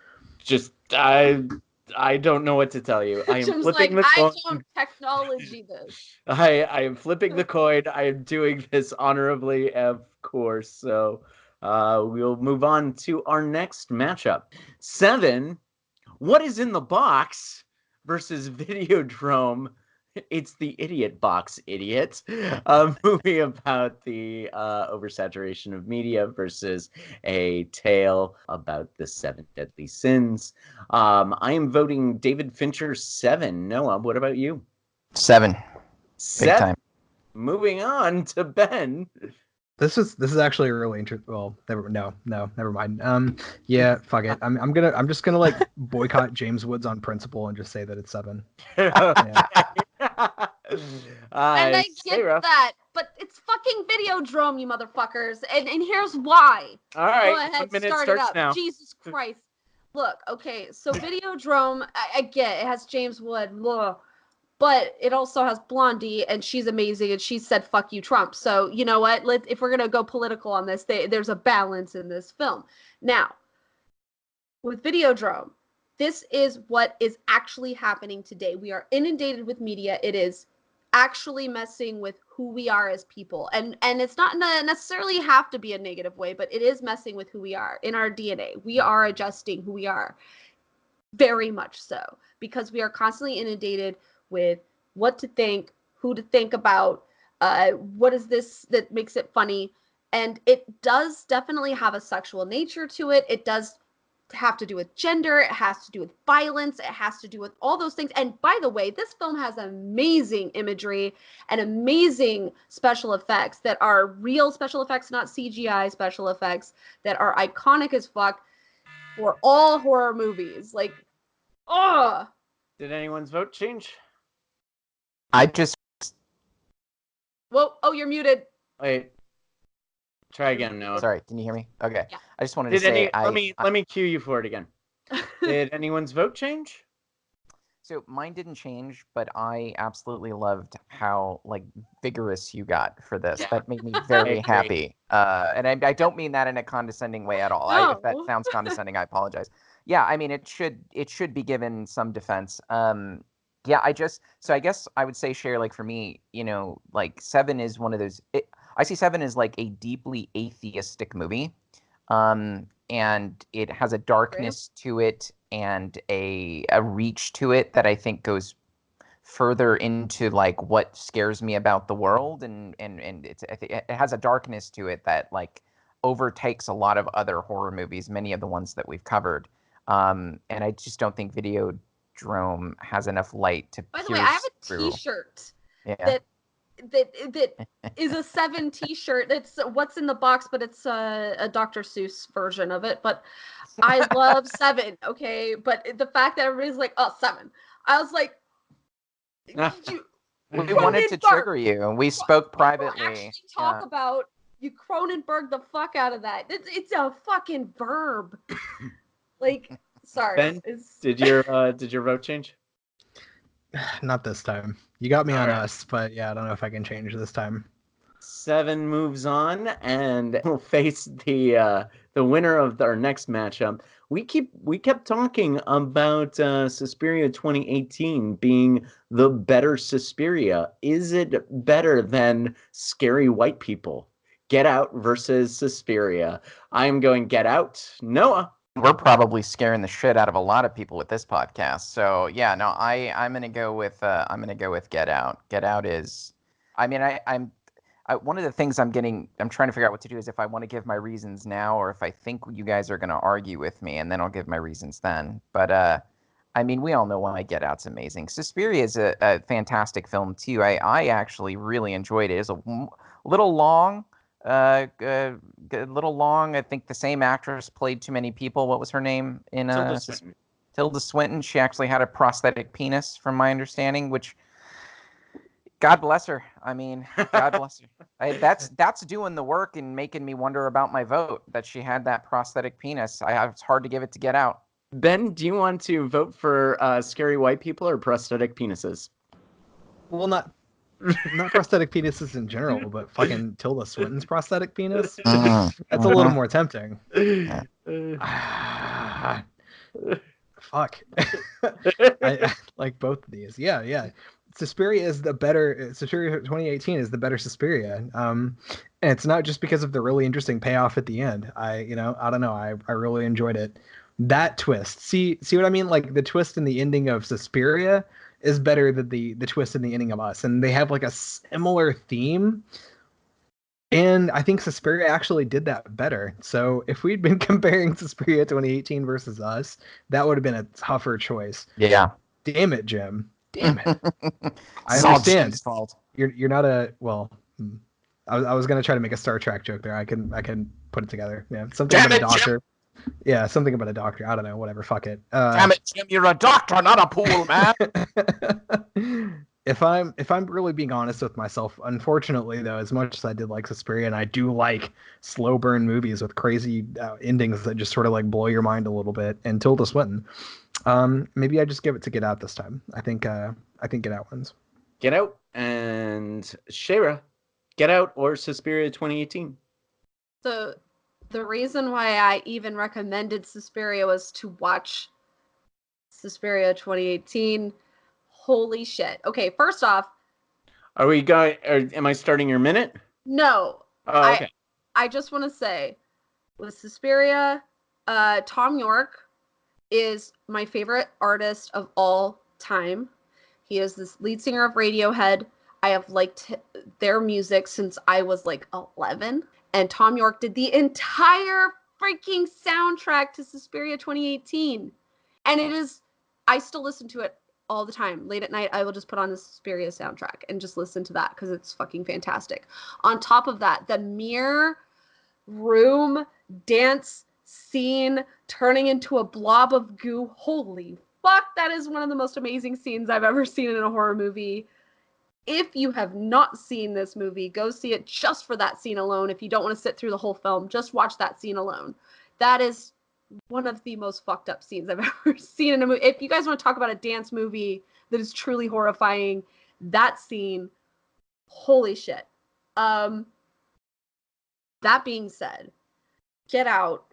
I don't know what to tell you. I am flipping the coin. I don't technology this. I am flipping the coin. I am doing this honorably, of course. So we'll move on to our next matchup. 7, What is in the Box versus Videodrome. It's the Idiot Box, idiot. A movie about the oversaturation of media versus a tale about the 7 deadly sins. I am voting David Fincher 7. Noah, what about you? 7. Big time. Moving on to Ben. This is actually a really interesting. Well, never mind. Yeah, fuck it. I'm just gonna like boycott James Woods on principle and just say that it's 7. Yeah. And I get that, but it's fucking Videodrome, you motherfuckers. And here's why. All right, go ahead, 1 minute start it starts up. now. Jesus Christ. Look, okay, so Videodrome, I get it has James Wood. Ugh. But it also has Blondie, and she's amazing, and she said, fuck you, Trump. So, you know what? If we're going to go political on this, there's a balance in this film. Now, with Videodrome, this is what is actually happening today. We are inundated with media. It is actually messing with who we are as people. And it's not necessarily have to be a negative way, but it is messing with who we are in our DNA. We are adjusting who we are. Very much so. Because we are constantly inundated with what to think, who to think about, what is this that makes it funny. And it does definitely have a sexual nature to it. It does have to do with gender. It has to do with violence. It has to do with all those things. And by the way, this film has amazing imagery and amazing special effects that are real special effects, not CGI special effects, that are iconic as fuck for all horror movies. Like, oh! Did anyone's vote change? Whoa! Oh, you're muted. Wait. Try again, Noah. Sorry, can you hear me? Okay. Yeah. I just wanted to say let me cue you for it again. Did anyone's vote change? So mine didn't change, but I absolutely loved how like vigorous you got for this. Yeah. That made me very happy. And I don't mean that in a condescending way at all. No. If that sounds condescending, I apologize. Yeah, I mean it should be given some defense. Yeah, I guess I would say, Cher, like for me, you know, like 7 is one of those. I see 7 as like a deeply atheistic movie, and it has a darkness to it and a reach to it that I think goes further into like what scares me about the world, and it has a darkness to it that like overtakes a lot of other horror movies, many of the ones that we've covered, and I just don't think Videodrome has enough light to. By the way, I have a T-shirt that is a 7 T-shirt. It's what's in the box, but it's a Dr. Seuss version of it. But I love 7. Okay, but the fact that everybody's like, "Oh, 7," I was like, we wanted to trigger you, and we spoke privately. Actually talk about you Cronenberg the fuck out of that. It's a fucking verb. Like, sorry. Ben, did your vote change? Not this time. You got me on us, but yeah, I don't know if I can change this time. 7 moves on, and we'll face the winner of our next matchup. We kept talking about Suspiria 2018 being the better Suspiria. Is it better than Scary White People? Get Out versus Suspiria. I am going Get Out. Noah. We're probably scaring the shit out of a lot of people with this podcast. So yeah, no, I'm gonna go with Get Out. Get Out is, I mean, one of the things I'm trying to figure out what to do is if I want to give my reasons now or if I think you guys are going to argue with me, and then I'll give my reasons then. But I mean, we all know why Get Out's amazing. Suspiria is a fantastic film too. I actually really enjoyed it. It's a little long. A little long. I think the same actress played too many people. What was her name in Tilda Swinton. She actually had a prosthetic penis, from my understanding, which God bless her. I mean, God bless her. That's doing the work and making me wonder about my vote, that she had that prosthetic penis. It's hard to give it to Get Out. Ben, do you want to vote for scary white people or prosthetic penises? Well, not prosthetic penises in general, but fucking Tilda Swinton's prosthetic penis. That's a little more tempting. Fuck. I like both of these. Yeah. Suspiria 2018 is the better Suspiria. And it's not just because of the really interesting payoff at the end. I don't know. I really enjoyed it. That twist. See what I mean? Like the twist in the ending of Suspiria is better than the twist in the ending of Us, and they have like a similar theme. And I think Suspiria actually did that better. So if we'd been comparing Suspiria 2018 versus Us, that would have been a tougher choice. Yeah. Damn it, Jim. Damn it. I understand. You're not a I was gonna try to make a Star Trek joke there. I can put it together. Yeah, something about a doctor. Jim. Yeah, something about a doctor. I don't know. Whatever. Fuck it. Damn it, Jim! You're a doctor, not a pool man. If I'm really being honest with myself, unfortunately though, as much as I did like Suspiria, and I do like slow burn movies with crazy endings that just sort of like blow your mind a little bit, and Tilda Swinton, maybe I just give it to Get Out this time. I think Get Out wins. Get Out and Shayra, Get Out or Suspiria 2018. The reason why I even recommended Suspiria was to watch Suspiria 2018. Holy shit. Okay, first off. Are we going? Am I starting your minute? No. Oh, okay. I just want to say, with Suspiria, Tom York is my favorite artist of all time. He is this lead singer of Radiohead. I have liked their music since I was like 11. And Tom York did the entire freaking soundtrack to Suspiria 2018. And I still listen to it all the time. Late at night, I will just put on the Suspiria soundtrack and just listen to that because it's fucking fantastic. On top of that, the mirror room dance scene turning into a blob of goo. Holy fuck, that is one of the most amazing scenes I've ever seen in a horror movie. If you have not seen this movie, go see it just for that scene alone. If you don't want to sit through the whole film, just watch that scene alone. That is one of the most fucked up scenes I've ever seen in a movie. If you guys want to talk about a dance movie that is truly horrifying, that scene, holy shit. That being said, Get Out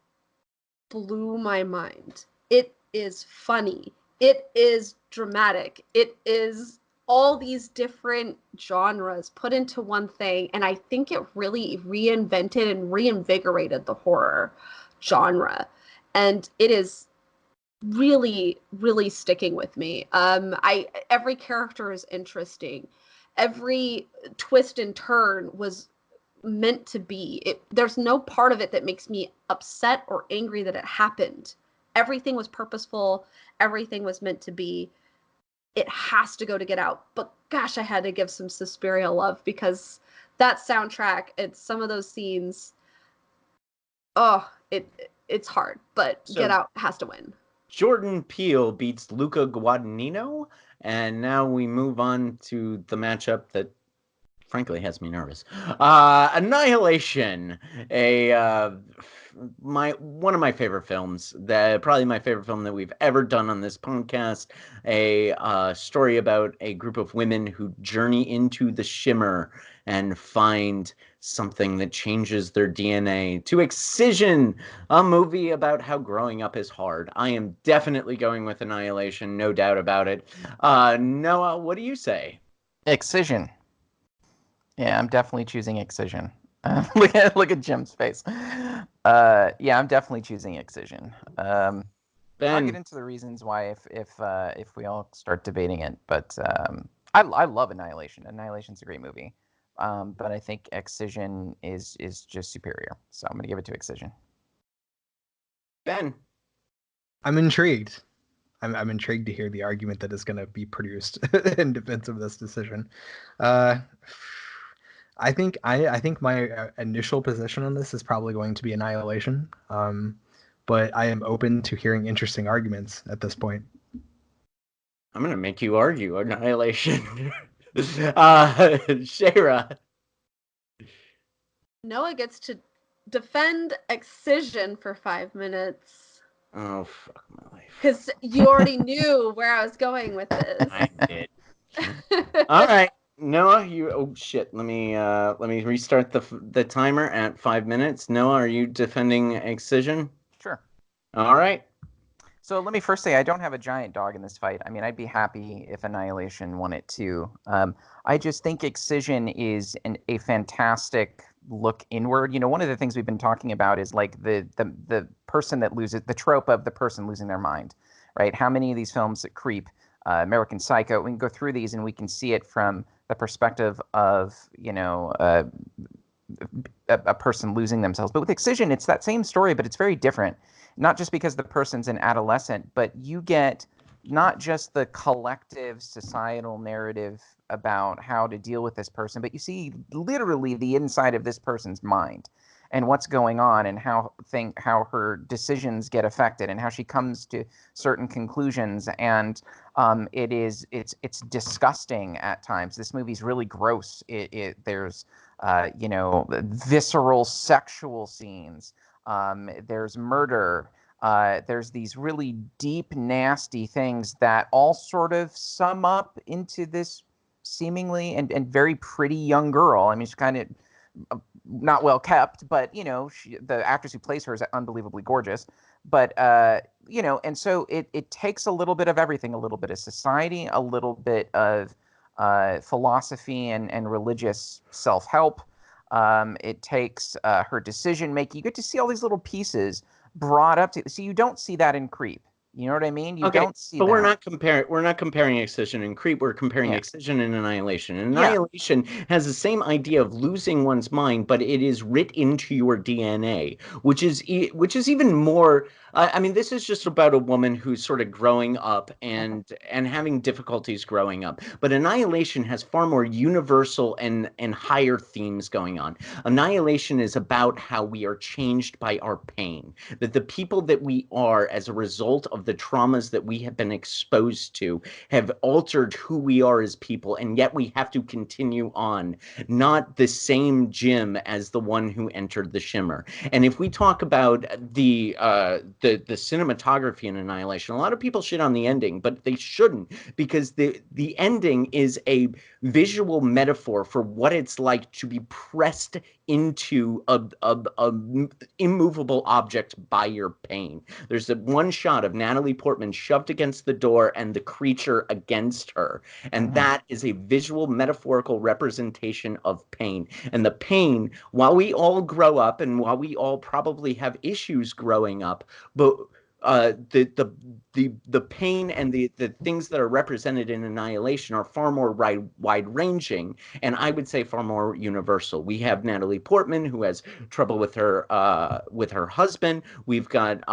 blew my mind. It is funny. It is dramatic. It is all these different genres put into one thing, and I think it really reinvented and reinvigorated the horror genre, and it is really, really sticking with me. Every character is interesting. Every twist and turn was meant to be. There's no part of it that makes me upset or angry that it happened. Everything was purposeful. Everything was meant to be. It has to go to Get Out. But gosh, I had to give some Suspiria love because that soundtrack and some of those scenes, it's hard. But Get Out has to win. Jordan Peele beats Luca Guadagnino, and now we move on to the matchup that frankly has me nervous. Annihilation, one of my favorite films, probably my favorite film that we've ever done on this podcast. A story about a group of women who journey into the Shimmer and find something that changes their DNA. To Excision, a movie about how growing up is hard. I am definitely going with Annihilation, no doubt about it. Noah, what do you say? Excision. Yeah, I'm definitely choosing Excision. Look at Jim's face. Yeah, I'm definitely choosing Excision. Ben, I'll get into the reasons why if we all start debating it, but I love Annihilation. Annihilation's a great movie. but I think Excision is just superior. So I'm going to give it to Excision. Ben. I'm intrigued. I'm intrigued to hear the argument that is going to be produced in defense of this decision. I think my initial position on this is probably going to be Annihilation, but I am open to hearing interesting arguments at this point. I'm going to make you argue Annihilation. Shayra. Noah gets to defend Excision for 5 minutes. Oh, fuck my life. Because you already knew where I was going with this. I did. All right. Noah, oh shit. Let me restart the timer at 5 minutes. Noah, are you defending Excision? Sure. All right. So let me first say I don't have a giant dog in this fight. I mean, I'd be happy if Annihilation won it too. I just think Excision is a fantastic look inward. You know, one of the things we've been talking about is like the person that loses, the trope of the person losing their mind, right? How many of these films that creep, American Psycho, we can go through these and we can see it from the perspective of, you know, a person losing themselves. But with Excision, it's that same story, but it's very different. Not just because the person's an adolescent, but you get not just the collective societal narrative about how to deal with this person, but you see literally the inside of this person's mind and what's going on and how her decisions get affected and how she comes to certain conclusions. And it's disgusting at times. This movie's really gross. There's you know, visceral sexual scenes. There's murder. There's these really deep, nasty things that all sort of sum up into this seemingly and very pretty young girl. I mean, she's kind of not well kept, but, you know, the actress who plays her is unbelievably gorgeous. But, you know, and so it takes a little bit of everything, a little bit of society, a little bit of philosophy and religious self-help. It takes her decision making. You get to see all these little pieces brought up to. So you don't see that in Creep. You know what I mean? You don't see but that. We're not comparing Excision and Creep. We're comparing Excision and Annihilation. Annihilation has the same idea of losing one's mind, but it is writ into your DNA, which is even more. I mean, this is just about a woman who's sort of growing up and having difficulties growing up. But Annihilation has far more universal and higher themes going on. Annihilation is about how we are changed by our pain, that the people that we are as a result of the traumas that we have been exposed to have altered who we are as people, and yet we have to continue on, not the same Jim as the one who entered the Shimmer. And if we talk about the cinematography in Annihilation, a lot of people shit on the ending, but they shouldn't, because the ending is a visual metaphor for what it's like to be pressed into a immovable object by your pain. There's one shot of Natalie Portman shoved against the door and the creature against her, and that is a visual metaphorical representation of pain. And the pain, while we all grow up and while we all probably have issues growing up, but the pain and the things that are represented in Annihilation are far more wide ranging, and I would say far more universal. We have Natalie Portman, who has trouble with her husband. We've got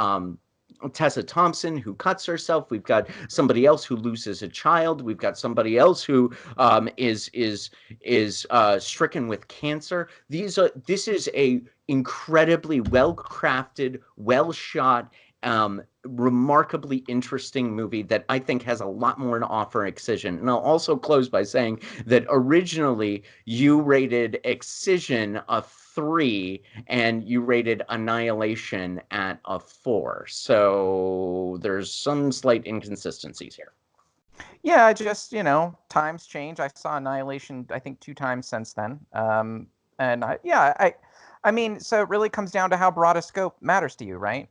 Tessa Thompson, who cuts herself. We've got somebody else who loses a child. We've got somebody else who is stricken with cancer. This is a incredibly well-crafted, well-shot, remarkably interesting movie that I think has a lot more to offer Excision. And I'll also close by saying that originally you rated Excision a 3 and you rated Annihilation at a 4. So there's some slight inconsistencies here. Yeah, just, you know, times change. I saw Annihilation, I think, 2 times since then. And I mean, so it really comes down to how broad a scope matters to you, right?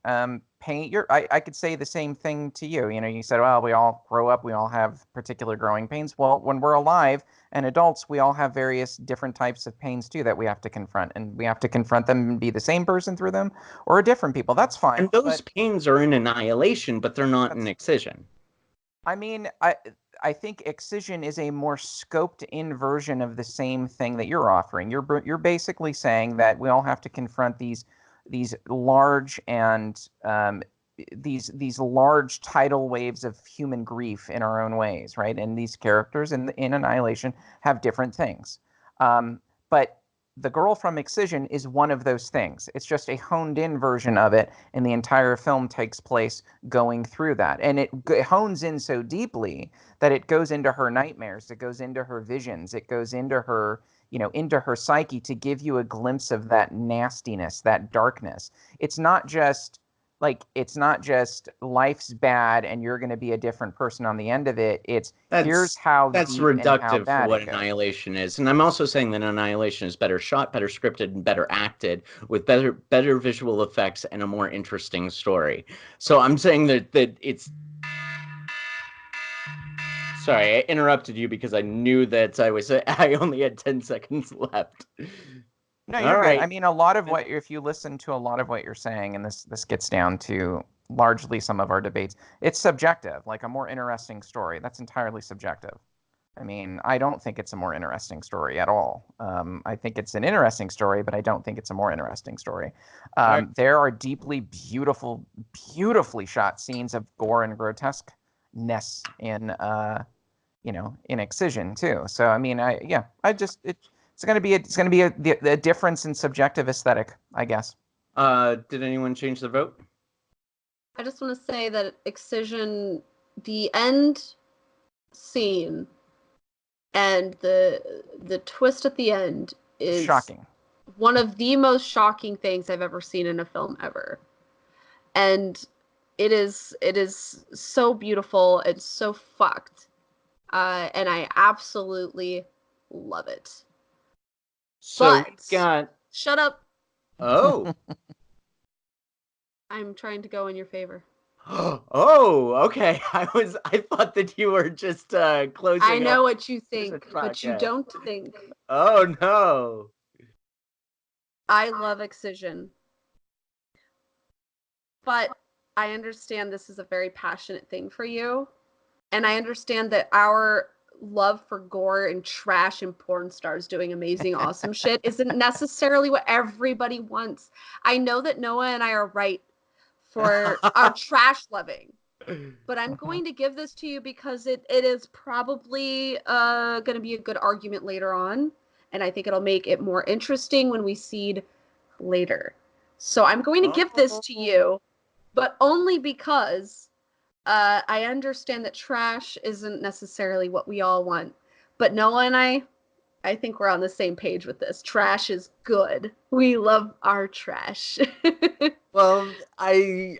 Pain. I could say the same thing to you. You know, you said, well, we all grow up, we all have particular growing pains. Well, when we're alive and adults, we all have various different types of pains too that we have to confront, and we have to confront them and be the same person through them or a different people. That's fine. And those pains are in Annihilation, but they're not in Excision. I mean, I think Excision is a more scoped in version of the same thing that you're offering. You're basically saying that we all have to confront these large and these large tidal waves of human grief in our own ways, right? And these characters in Annihilation have different things. But the girl from Excision is one of those things. It's just a honed-in version of it, and the entire film takes place going through that. And it hones in so deeply that it goes into her nightmares, it goes into her visions, it goes into her, into her psyche to give you a glimpse of that nastiness, that darkness. It's not just life's bad and you're going to be a different person on the end of it. Here's how that's deep and how reductive bad for what it goes. Annihilation is. And I'm also saying that Annihilation is better shot, better scripted, and better acted, with better visual effects and a more interesting story. So I'm saying that it's... Sorry, I interrupted you because I knew that I only had 10 seconds left. No, you're good. I mean, a lot of if you listen to a lot of what you're saying, and this gets down to largely some of our debates, it's subjective. Like a more interesting story, that's entirely subjective. I mean, I don't think it's a more interesting story at all. I think it's an interesting story, but I don't think it's a more interesting story. Right. There are deeply beautifully shot scenes of gore and grotesqueness in Excision too. So I mean, it's going to be a difference in subjective aesthetic, I guess. Did anyone change their vote? I just want to say that Excision, the end scene and the twist at the end is shocking. One of the most shocking things I've ever seen in a film ever. And it is so beautiful and so fucked. And I absolutely love it. So but shut up. Oh. I'm trying to go in your favor. Oh, okay. I thought that you were just closing. I know what you think, but you don't think. Oh no. I love Excision. But I understand this is a very passionate thing for you. And I understand that our love for gore and trash and porn stars doing amazing, awesome shit isn't necessarily what everybody wants. I know that Noah and I are right for our trash loving, but I'm going to give this to you because it is probably going to be a good argument later on, and I think it'll make it more interesting when we seed later. So I'm going to give this to you, but only because I understand that trash isn't necessarily what we all want, but Noah and I think we're on the same page with this. Trash is good. We love our trash. Well, I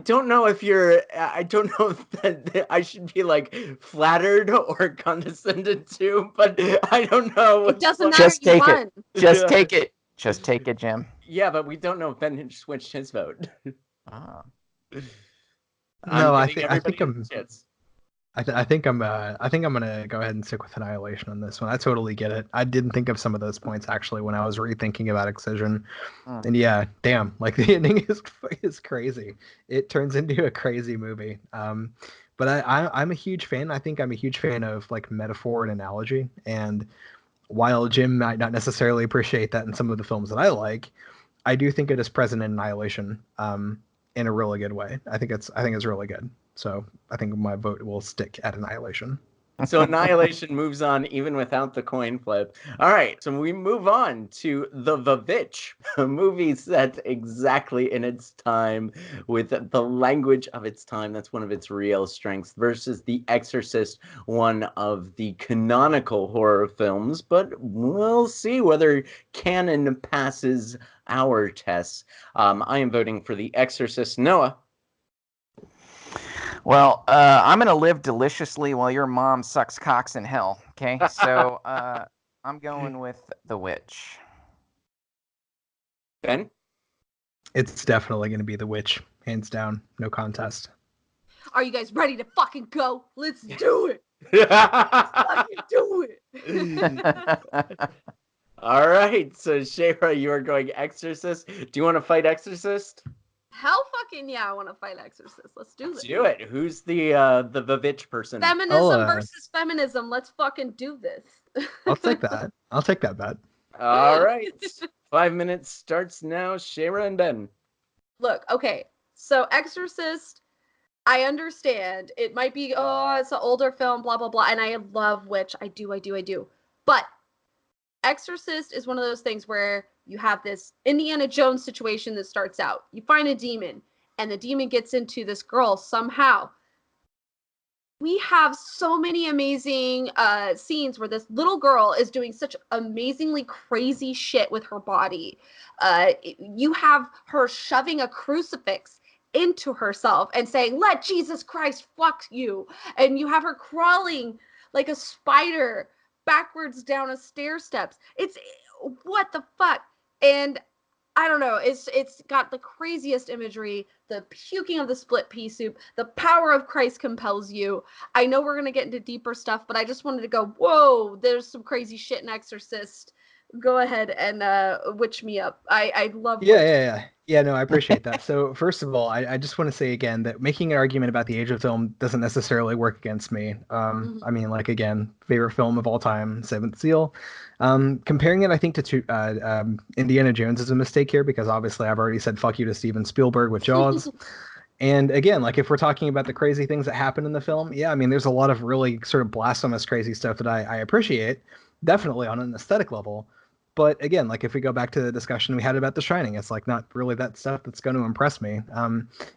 don't know if I don't know if that I should be like flattered or condescended to, but I don't know. It doesn't matter. Just take it. Just take it. Just take it, Jim. Yeah, but we don't know if Ben switched his vote. Ah. No, I think I'm gonna go ahead and stick with Annihilation on this one. I totally get it. I didn't think of some of those points actually when I was rethinking about Excision, and yeah, damn, like the ending is crazy. It turns into a crazy movie. But I'm a huge fan. I think I'm a huge fan of like metaphor and analogy. And while Jim might not necessarily appreciate that in some of the films that I like, I do think it is present in Annihilation. In a really good way. I think it's really good. So I think my vote will stick at Annihilation. So Annihilation moves on even without the coin flip. All right, so we move on to The Vavitch, a movie set exactly in its time with the language of its time. That's one of its real strengths versus The Exorcist, one of the canonical horror films. But we'll see whether canon passes our tests. I am voting for The Exorcist. Noah? Well, I'm going to live deliciously while your mom sucks cocks in hell, okay? So I'm going with The Witch. Ben? It's definitely going to be The Witch, hands down, no contest. Are you guys ready to fucking go? Let's do it! Let's fucking do it! All right, so Shayra, you are going Exorcist. Do you want to fight Exorcist? Hell fucking yeah, I want to fight Exorcist. Let's do this. Do it. Who's the Vivitch person? Feminism versus feminism. Let's fucking do this. I'll take that. I'll take that bet. All right. 5 minutes starts now. Shayra and Ben. Look, okay. So Exorcist, I understand. It might be, oh, it's an older film, blah, blah, blah. And I love Witch. I do. But Exorcist is one of those things where you have this Indiana Jones situation that starts out. You find a demon, and the demon gets into this girl somehow. We have so many amazing scenes where this little girl is doing such amazingly crazy shit with her body. You have her shoving a crucifix into herself and saying, "Let Jesus Christ fuck you." And you have her crawling like a spider backwards down a stair steps. It's what the fuck? And I don't know. It's got the craziest imagery, the puking of the split pea soup, the power of Christ compels you. I know we're gonna get into deeper stuff, but I just wanted to go, whoa, there's some crazy shit in Exorcist. Go ahead and witch me up. I love Yeah, no, I appreciate that. So first of all, I just want to say again that making an argument about the age of film doesn't necessarily work against me. I mean, like, again, favorite film of all time, Seventh Seal. Comparing it, I think, to Indiana Jones is a mistake here, because obviously I've already said fuck you to Steven Spielberg with Jaws. And again, like, if we're talking about the crazy things that happen in the film, yeah, I mean, there's a lot of really sort of blasphemous crazy stuff that I appreciate, definitely on an aesthetic level. But again, like, if we go back to the discussion we had about The Shining, it's like not really that stuff that's going to impress me.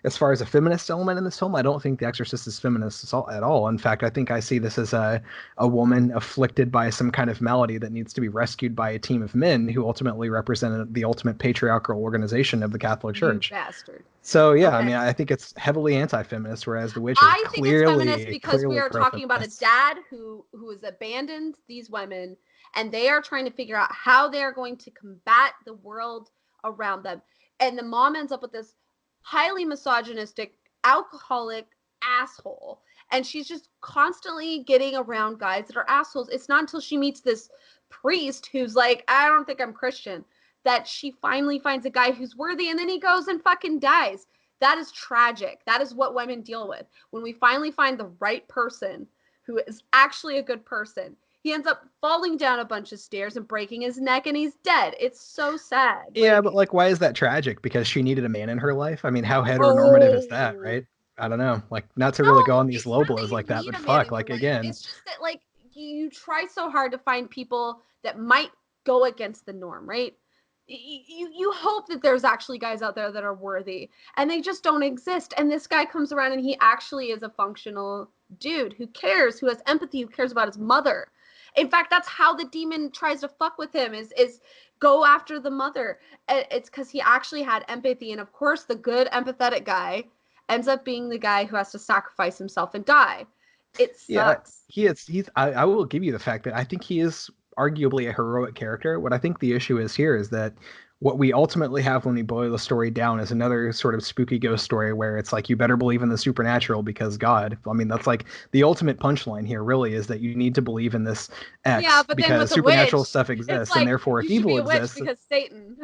As far as a feminist element in this film, I don't think The Exorcist is feminist at all. In fact, I think I see this as a woman afflicted by some kind of malady that needs to be rescued by a team of men who ultimately represented the ultimate patriarchal organization of the Catholic Church. You bastard. So yeah, Okay. I mean, I think it's heavily anti-feminist, whereas The Witch is I think it's feminist because we are talking about a pro-feminist. dad who has abandoned these women, and they are trying to figure out how they are going to combat the world around them. And the mom ends up with this highly misogynistic, alcoholic asshole. And she's just constantly getting around guys that are assholes. It's not until she meets this priest who's like, I don't think I'm Christian, that she finally finds a guy who's worthy, and then he goes and fucking dies. That is tragic. That is what women deal with. When we finally find the right person who is actually a good person, he ends up falling down a bunch of stairs and breaking his neck, and he's dead. It's so sad. Yeah, but like, why is that tragic? Because she needed a man in her life? I mean, how heteronormative is that, right? I don't know. Like, not to really go on these low blows like that, but fuck, like, again. It's just that, like, you try so hard to find people that might go against the norm, right? You hope that there's actually guys out there that are worthy, and they just don't exist. And this guy comes around, and he actually is a functional dude who cares, who has empathy, who cares about his mother. In fact, that's how the demon tries to fuck with him, is go after the mother. It's because he actually had empathy. And of course, the good, empathetic guy ends up being the guy who has to sacrifice himself and die. It sucks. Yeah, I will give you the fact that I think he is arguably a heroic character. What I think the issue is here is that what we ultimately have when we boil the story down is another sort of spooky ghost story where it's like, you better believe in the supernatural because God. I mean, that's like the ultimate punchline here really is that you need to believe in this X because supernatural stuff exists, like, and therefore if evil exists, because Satan.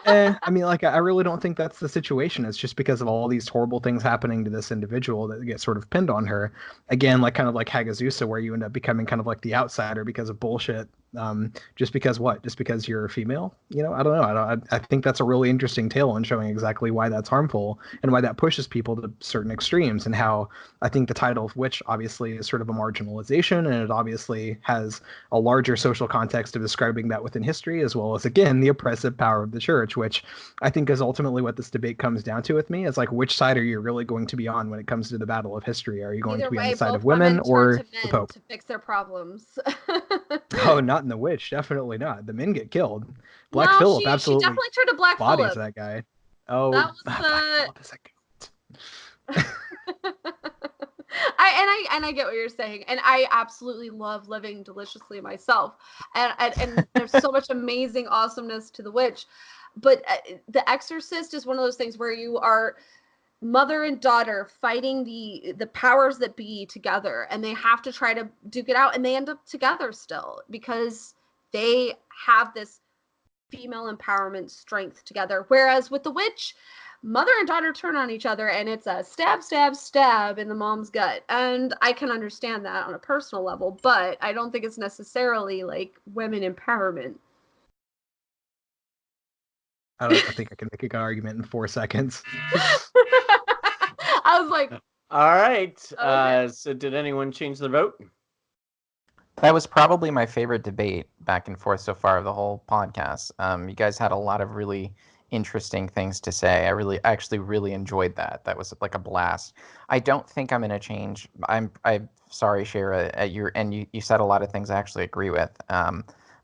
I mean, like, I really don't think that's the situation. It's just because of all these horrible things happening to this individual that get sort of pinned on her. Again, like, kind of like Hagazusa, where you end up becoming kind of like the outsider because of bullshit. Just because what? Just because you're a female? You know, I don't know. I think that's a really interesting tale in showing exactly why that's harmful and why that pushes people to certain extremes, and how I think the title of Witch obviously is sort of a marginalization, and it obviously has a larger social context of describing that within history, as well as, again, the oppressive power of the church, which I think is ultimately what this debate comes down to with me. Is like, which side are you really going to be on when it comes to the battle of history? Are you going to be on the side of women or the Pope? To fix their problems. Oh, not in The Witch, definitely not. The men get killed. Black Phillip absolutely. She definitely turned to Black bodies Phillip. that guy. Oh, that was Black Phillip is a goat. I get what you're saying, and I absolutely love living deliciously myself, and there's so much amazing awesomeness to The Witch, but The Exorcist is one of those things where you are mother and daughter fighting the powers that be together, and they have to try to duke it out, and they end up together still because they have this female empowerment strength together. Whereas with The Witch, mother and daughter turn on each other, and it's a stab, stab, stab in the mom's gut. And I can understand that on a personal level, but I don't think it's necessarily like women empowerment. I think I can make a good argument in 4 seconds. I was like, all right. Okay. So did anyone change their vote? That was probably my favorite debate back and forth so far of the whole podcast. You guys had a lot of really interesting things to say. I actually really enjoyed that. That was like a blast. I don't think I'm going to change. I'm sorry, Shara. You said a lot of things I actually agree with.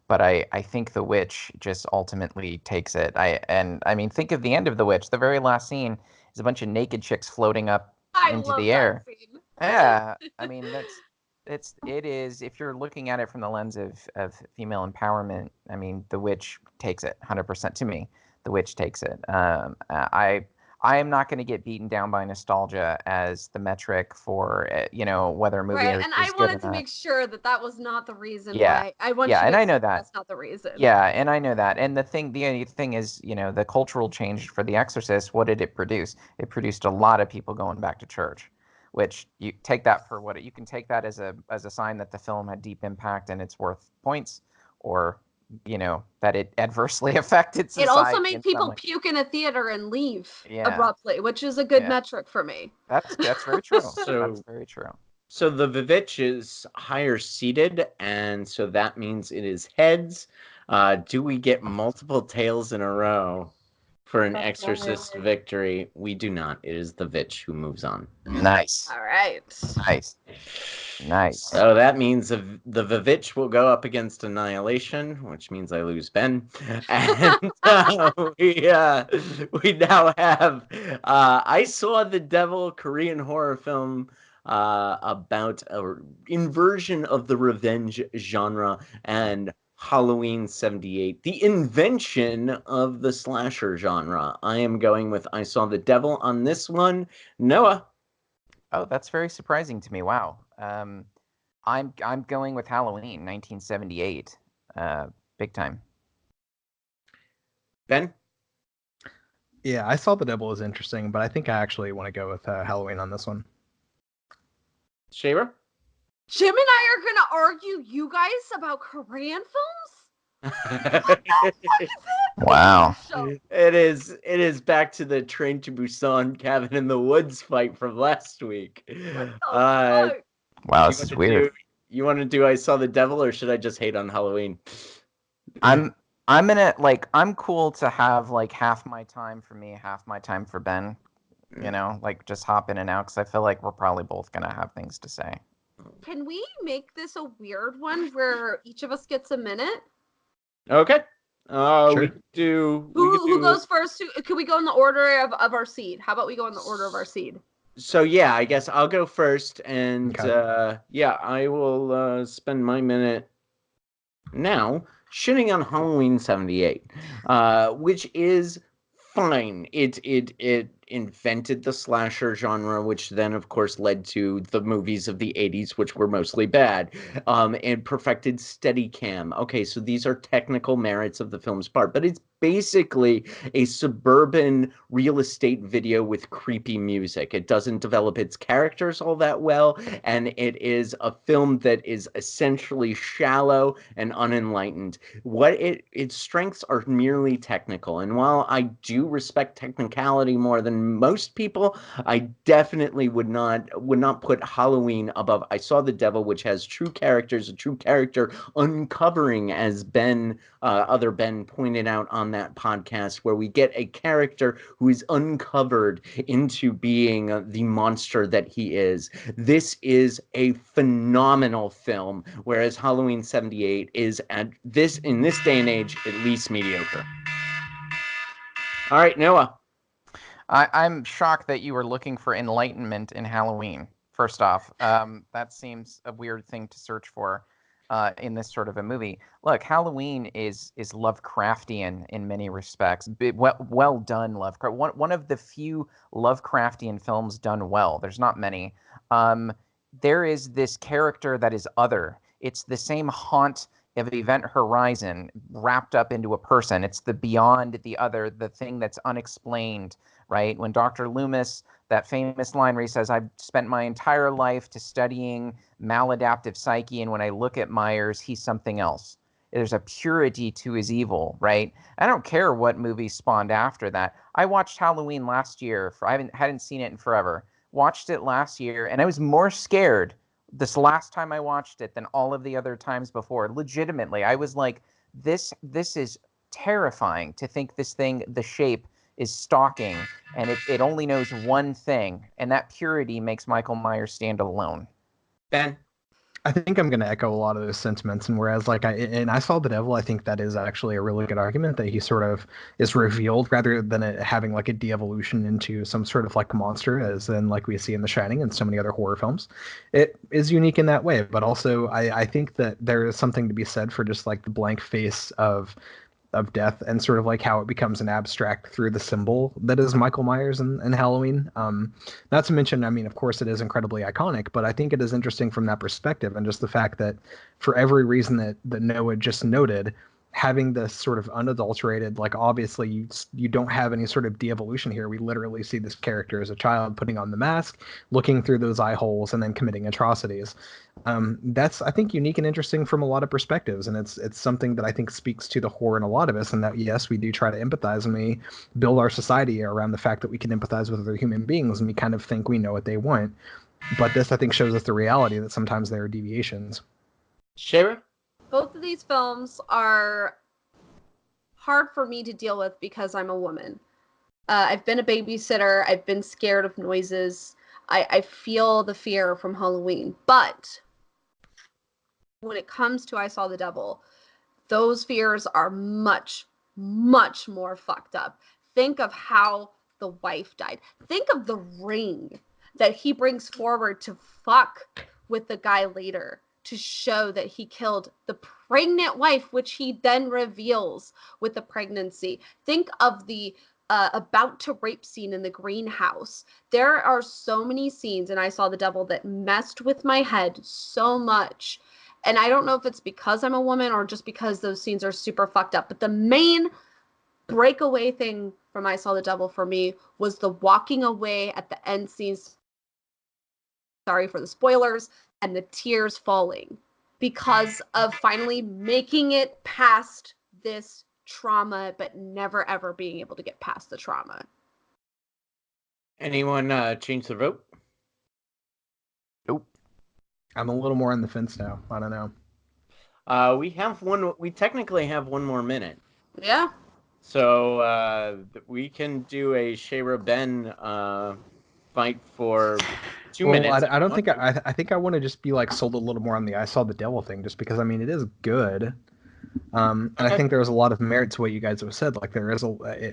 But I think The Witch just ultimately takes it. I mean, think of the end of The Witch. The very last scene is a bunch of naked chicks floating up I into love the that air. scene. Yeah, I mean it is, if you're looking at it from the lens of female empowerment, I mean, The Witch takes it 100% to me. The Witch takes it. I am not going to get beaten down by nostalgia as the metric for whether a movie Right, is and I good wanted or to not. make sure that that was not the reason Yeah, why. I want yeah, you and to I know accept that. that's not the reason. Yeah, and I know that. And the only thing is, the cultural change for The Exorcist, what did it produce? It produced a lot of people going back to church, which you take that for what you can take that as a sign that the film had deep impact and it's worth points, or that it adversely affected It also society made in some people way. puke in a theater and leave Yeah, abruptly, which is a good yeah, metric for me. that's very true. That's So very true. So the Vivitch is higher seated, and so that means it is heads. Do we get multiple tails in a row for an Exorcist victory? We do not. It is the Vitch who moves on. Nice, All right. nice. So that means the Vivitch will go up against Annihilation, which means I lose Ben. And we now have I Saw the Devil, Korean horror film about a inversion of the revenge genre, and Halloween 78, the invention of the slasher genre. I am going with I Saw the Devil on this one. Noah. Oh, that's very surprising to me. Wow. I'm going with Halloween 1978. Big time. Ben? Yeah, I Saw the Devil is interesting, but I think I actually want to go with Halloween on this one. Shaver? Jim and I are gonna argue you guys about Korean films? Wow. It is back to the Train to Busan Cabin in the Woods fight from last week. Wow, this is weird. You want to do I Saw the Devil, or should I just hate on Halloween? I'm gonna I'm cool to have half my time for me, half my time for Ben. Just hop in and out, because I feel like we're probably both gonna have things to say. Can we make this a weird one where each of us gets a minute? Okay. Sure. We could do. Who goes first? Can we go in the order of our seed? How about we go in the order of our seed? So yeah, I guess I'll go first, and Okay. I will spend my minute now shitting on Halloween 78, which is fine. It invented the slasher genre, which then of course led to the movies of the 80s, which were mostly bad, and perfected Steadicam. Okay, so these are technical merits of the film's part, but it's basically a suburban real estate video with creepy music. It doesn't develop its characters all that well, and it is a film that is essentially shallow and unenlightened. What its strengths are merely technical, and while I do respect technicality more than most people, I definitely would not put Halloween above I Saw the Devil, which has true characters, a true character uncovering, as other Ben pointed out on that podcast, where we get a character who is uncovered into being the monster that he is. This is a phenomenal film, whereas Halloween 78 is in this day and age at least mediocre. All right, Noah. I'm shocked that you were looking for enlightenment in Halloween. First off, that seems a weird thing to search for in this sort of a movie. Look, Halloween is Lovecraftian in many respects. Well done, Lovecraft. One of the few Lovecraftian films done well. There's not many. There is this character that is other. It's the same haunt of Event Horizon wrapped up into a person. It's the beyond the other, the thing that's unexplained, right? When Dr. Loomis, that famous line where he says, I've spent my entire life to studying maladaptive psyche, and when I look at Myers, he's something else. There's a purity to his evil, right? I don't care what movies spawned after that. I watched Halloween last year. I hadn't seen it in forever. Watched it last year, and I was more scared this last time I watched it than all of the other times before. Legitimately, I was like, this is terrifying to think this thing, the shape, is stalking, and it only knows one thing, and that purity makes Michael Myers stand alone. Ben? I think I'm going to echo a lot of those sentiments, and whereas I Saw the Devil, I think that is actually a really good argument that he sort of is revealed rather than it having like a de-evolution into some sort of like monster, as in like we see in The Shining and so many other horror films. It is unique in that way, but also I think that there is something to be said for just like the blank face of death and sort of like how it becomes an abstract through the symbol that is Michael Myers and Halloween. Not to mention, I mean, of course it is incredibly iconic, but I think it is interesting from that perspective, and just the fact that for every reason that Noah just noted, having this sort of unadulterated, like obviously you don't have any sort of de-evolution here. We literally see this character as a child putting on the mask, looking through those eye holes, and then committing atrocities. That's, I think, unique and interesting from a lot of perspectives, and it's something that I think speaks to the horror in a lot of us, and that yes, we do try to empathize, and we build our society around the fact that we can empathize with other human beings, and we kind of think we know what they want. But this, I think, shows us the reality that sometimes there are deviations. Shayra? Both of these films are hard for me to deal with because I'm a woman. I've been a babysitter. I've been scared of noises. I feel the fear from Halloween. But when it comes to I Saw the Devil, those fears are much, much more fucked up. Think of how the wife died. Think of the ring that he brings forward to fuck with the guy later, to show that he killed the pregnant wife, which he then reveals with the pregnancy. Think of the about to rape scene in the greenhouse. There are so many scenes in I Saw the Devil that messed with my head so much. And I don't know if it's because I'm a woman or just because those scenes are super fucked up. But the main breakaway thing from I Saw the Devil for me was the walking away at the end scenes. Sorry for the spoilers. And the tears falling because of finally making it past this trauma, but never ever being able to get past the trauma. Anyone change the vote? Nope. I'm a little more on the fence now. I don't know. We technically have one more minute. Yeah. So we can do a Shayra Ben fight for 2 minutes. I don't think I think I want to just be like sold a little more on the I Saw the Devil thing, just because I mean it is good, and I think there's a lot of merit to what you guys have said. Like there is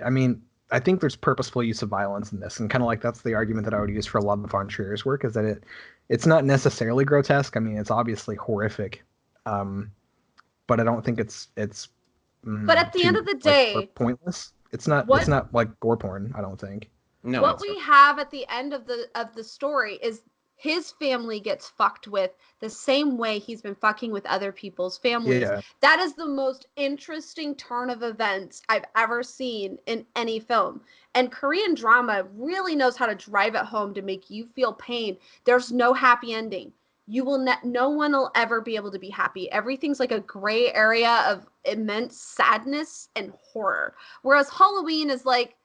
I mean I think there's purposeful use of violence in this, and kind of like that's the argument that I would use for a lot of Von Trier's work, is that it's not necessarily grotesque. I mean it's obviously horrific, but I don't think it's. But at the end of the day, pointless. It's not like gore porn, I don't think. No. What we have at the end of the story is his family gets fucked with the same way he's been fucking with other people's families. Yeah. That is the most interesting turn of events I've ever seen in any film. And Korean drama really knows how to drive it home to make you feel pain. There's no happy ending. No one will ever be able to be happy. Everything's like a gray area of immense sadness and horror. Whereas Halloween is like,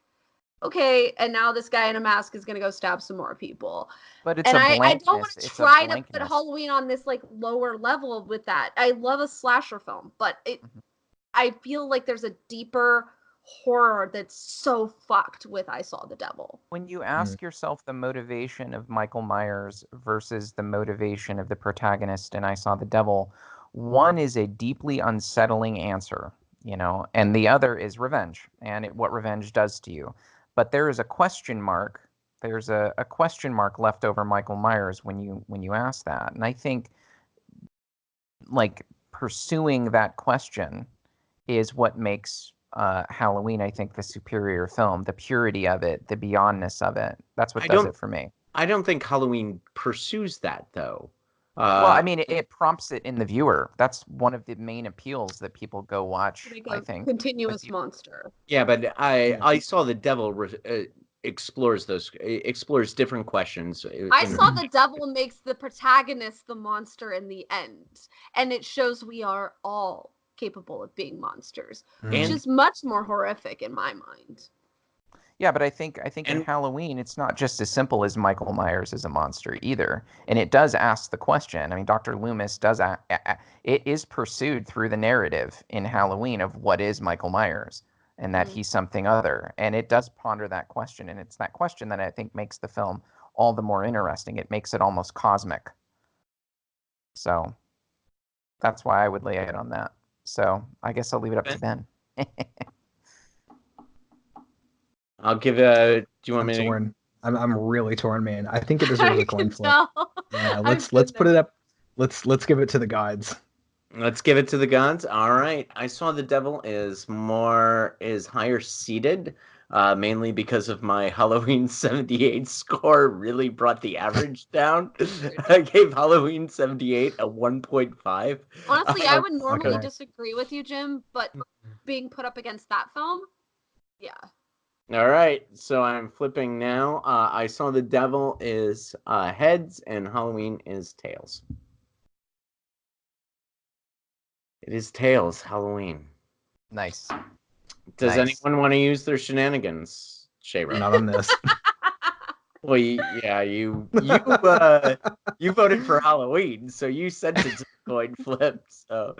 okay, and now this guy in a mask is gonna go stab some more people. But it's and I don't want to try to put Halloween on this like lower level with that. I love a slasher film, but I feel like there's a deeper horror that's so fucked with I Saw the Devil. When you ask yourself the motivation of Michael Myers versus the motivation of the protagonist in I Saw the Devil, one is a deeply unsettling answer, and the other is revenge and what revenge does to you. But there is a question mark. There's a question mark left over Michael Myers when you ask that. And I think like pursuing that question is what makes Halloween, I think, the superior film, the purity of it, the beyondness of it. That's what does it for me. I don't think Halloween pursues that, though. Well, I mean, it prompts it in the viewer. That's one of the main appeals that people go watch, Like I a think. continuous monster. Yeah, but I saw the devil explores different questions. I saw the devil makes the protagonist the monster in the end, and it shows we are all capable of being monsters, which is much more horrific in my mind. Yeah, but I think in Halloween, it's not just as simple as Michael Myers is a monster either, and it does ask the question. I mean, Dr. Loomis does it is pursued through the narrative in Halloween of what is Michael Myers, and that he's something other, and it does ponder that question, and it's that question that I think makes the film all the more interesting. It makes it almost cosmic. So that's why I would lay it on that. So I guess I'll leave it up to Ben. I'll give a. Do you want me torn. I'm really torn, man. I think it deserves a coin flip. Yeah, let's put it up. Let's give it to the gods. Let's give it to the gods. All right. I Saw the Devil is higher seated, mainly because of my Halloween 78 score really brought the average down. I gave Halloween 78 a 1.5. Honestly, I would normally disagree with you, Jim, but being put up against that film, yeah. All right, so I'm flipping now. I Saw the Devil is heads, and Halloween is tails. It is tails, Halloween. Nice. Does anyone want to use their shenanigans, Shayra? Not on this. Well, yeah, you voted for Halloween, so you sent it to coin flip. So,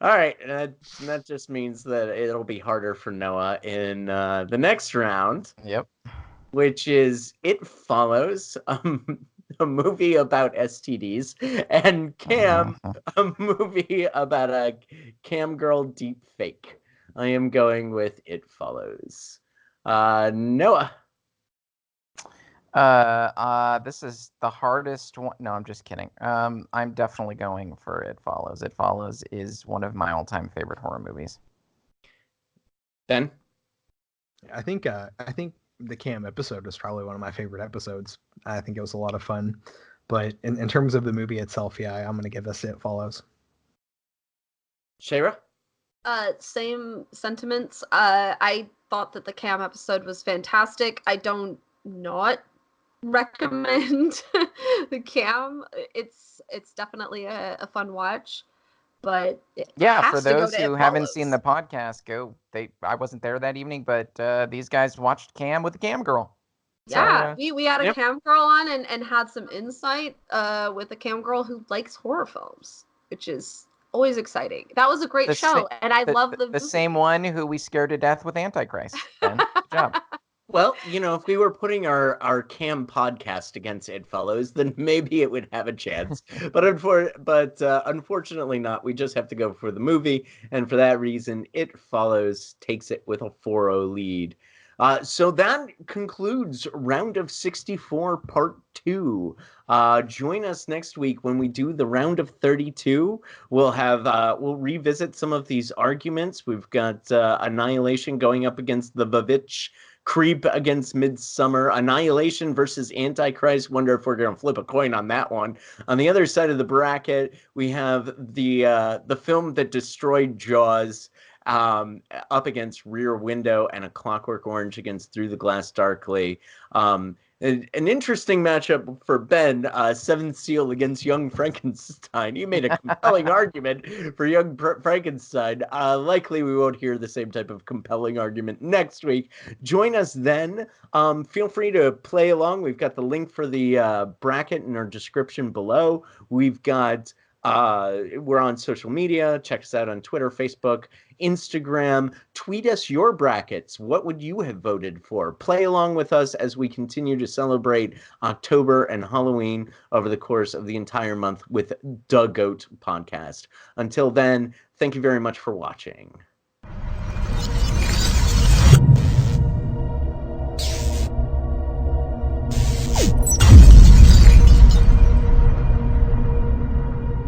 all right, that just means that it'll be harder for Noah in the next round. Yep. Which is It Follows, a movie about STDs, and Cam, a movie about a cam girl deep fake. I am going with It Follows. Noah. This is the hardest one. No, I'm just kidding. I'm definitely going for It Follows. It Follows is one of my all-time favorite horror movies. Ben? I think the Cam episode was probably one of my favorite episodes. I think it was a lot of fun. But in terms of the movie itself, yeah, I'm going to give this It Follows. Shayra? Same sentiments. I thought that the Cam episode was fantastic. I don't not recommend the Cam. It's definitely a fun watch. But yeah, for those who haven't seen the podcast, I wasn't there that evening, but these guys watched Cam with the Cam girl. Yeah, so, we had a Cam girl on and had some insight with a Cam girl who likes horror films, which is always exciting. That was a great show, and I love the same one who we scared to death with Antichrist. Ben, good job. Well, if we were putting our Cam podcast against It Follows, then maybe it would have a chance. But unfortunately not. We just have to go for the movie. And for that reason, It Follows takes it with a 4-0 lead. So that concludes Round of 64 Part 2. Join us next week when we do the Round of 32. We'll revisit some of these arguments. We've got Annihilation going up against the Vavitch, Creep against Midsummer, Annihilation versus Antichrist. Wonder if we're going to flip a coin on that one. On the other side of the bracket, we have the film that destroyed Jaws up against Rear Window, and A Clockwork Orange against Through the Glass Darkly. An interesting matchup for Ben, Seventh Seal against Young Frankenstein. You made a compelling argument for Young Frankenstein. Likely we won't hear the same type of compelling argument next week. Join us then. Feel free to play along. We've got the link for the bracket in our description below. We've got we're on social media. Check us out on Twitter, Facebook, Instagram. Tweet us your brackets. What would you have voted for? Play along with us as we continue to celebrate October and Halloween over the course of the entire month with the Goat Podcast. Until then, thank you very much for watching.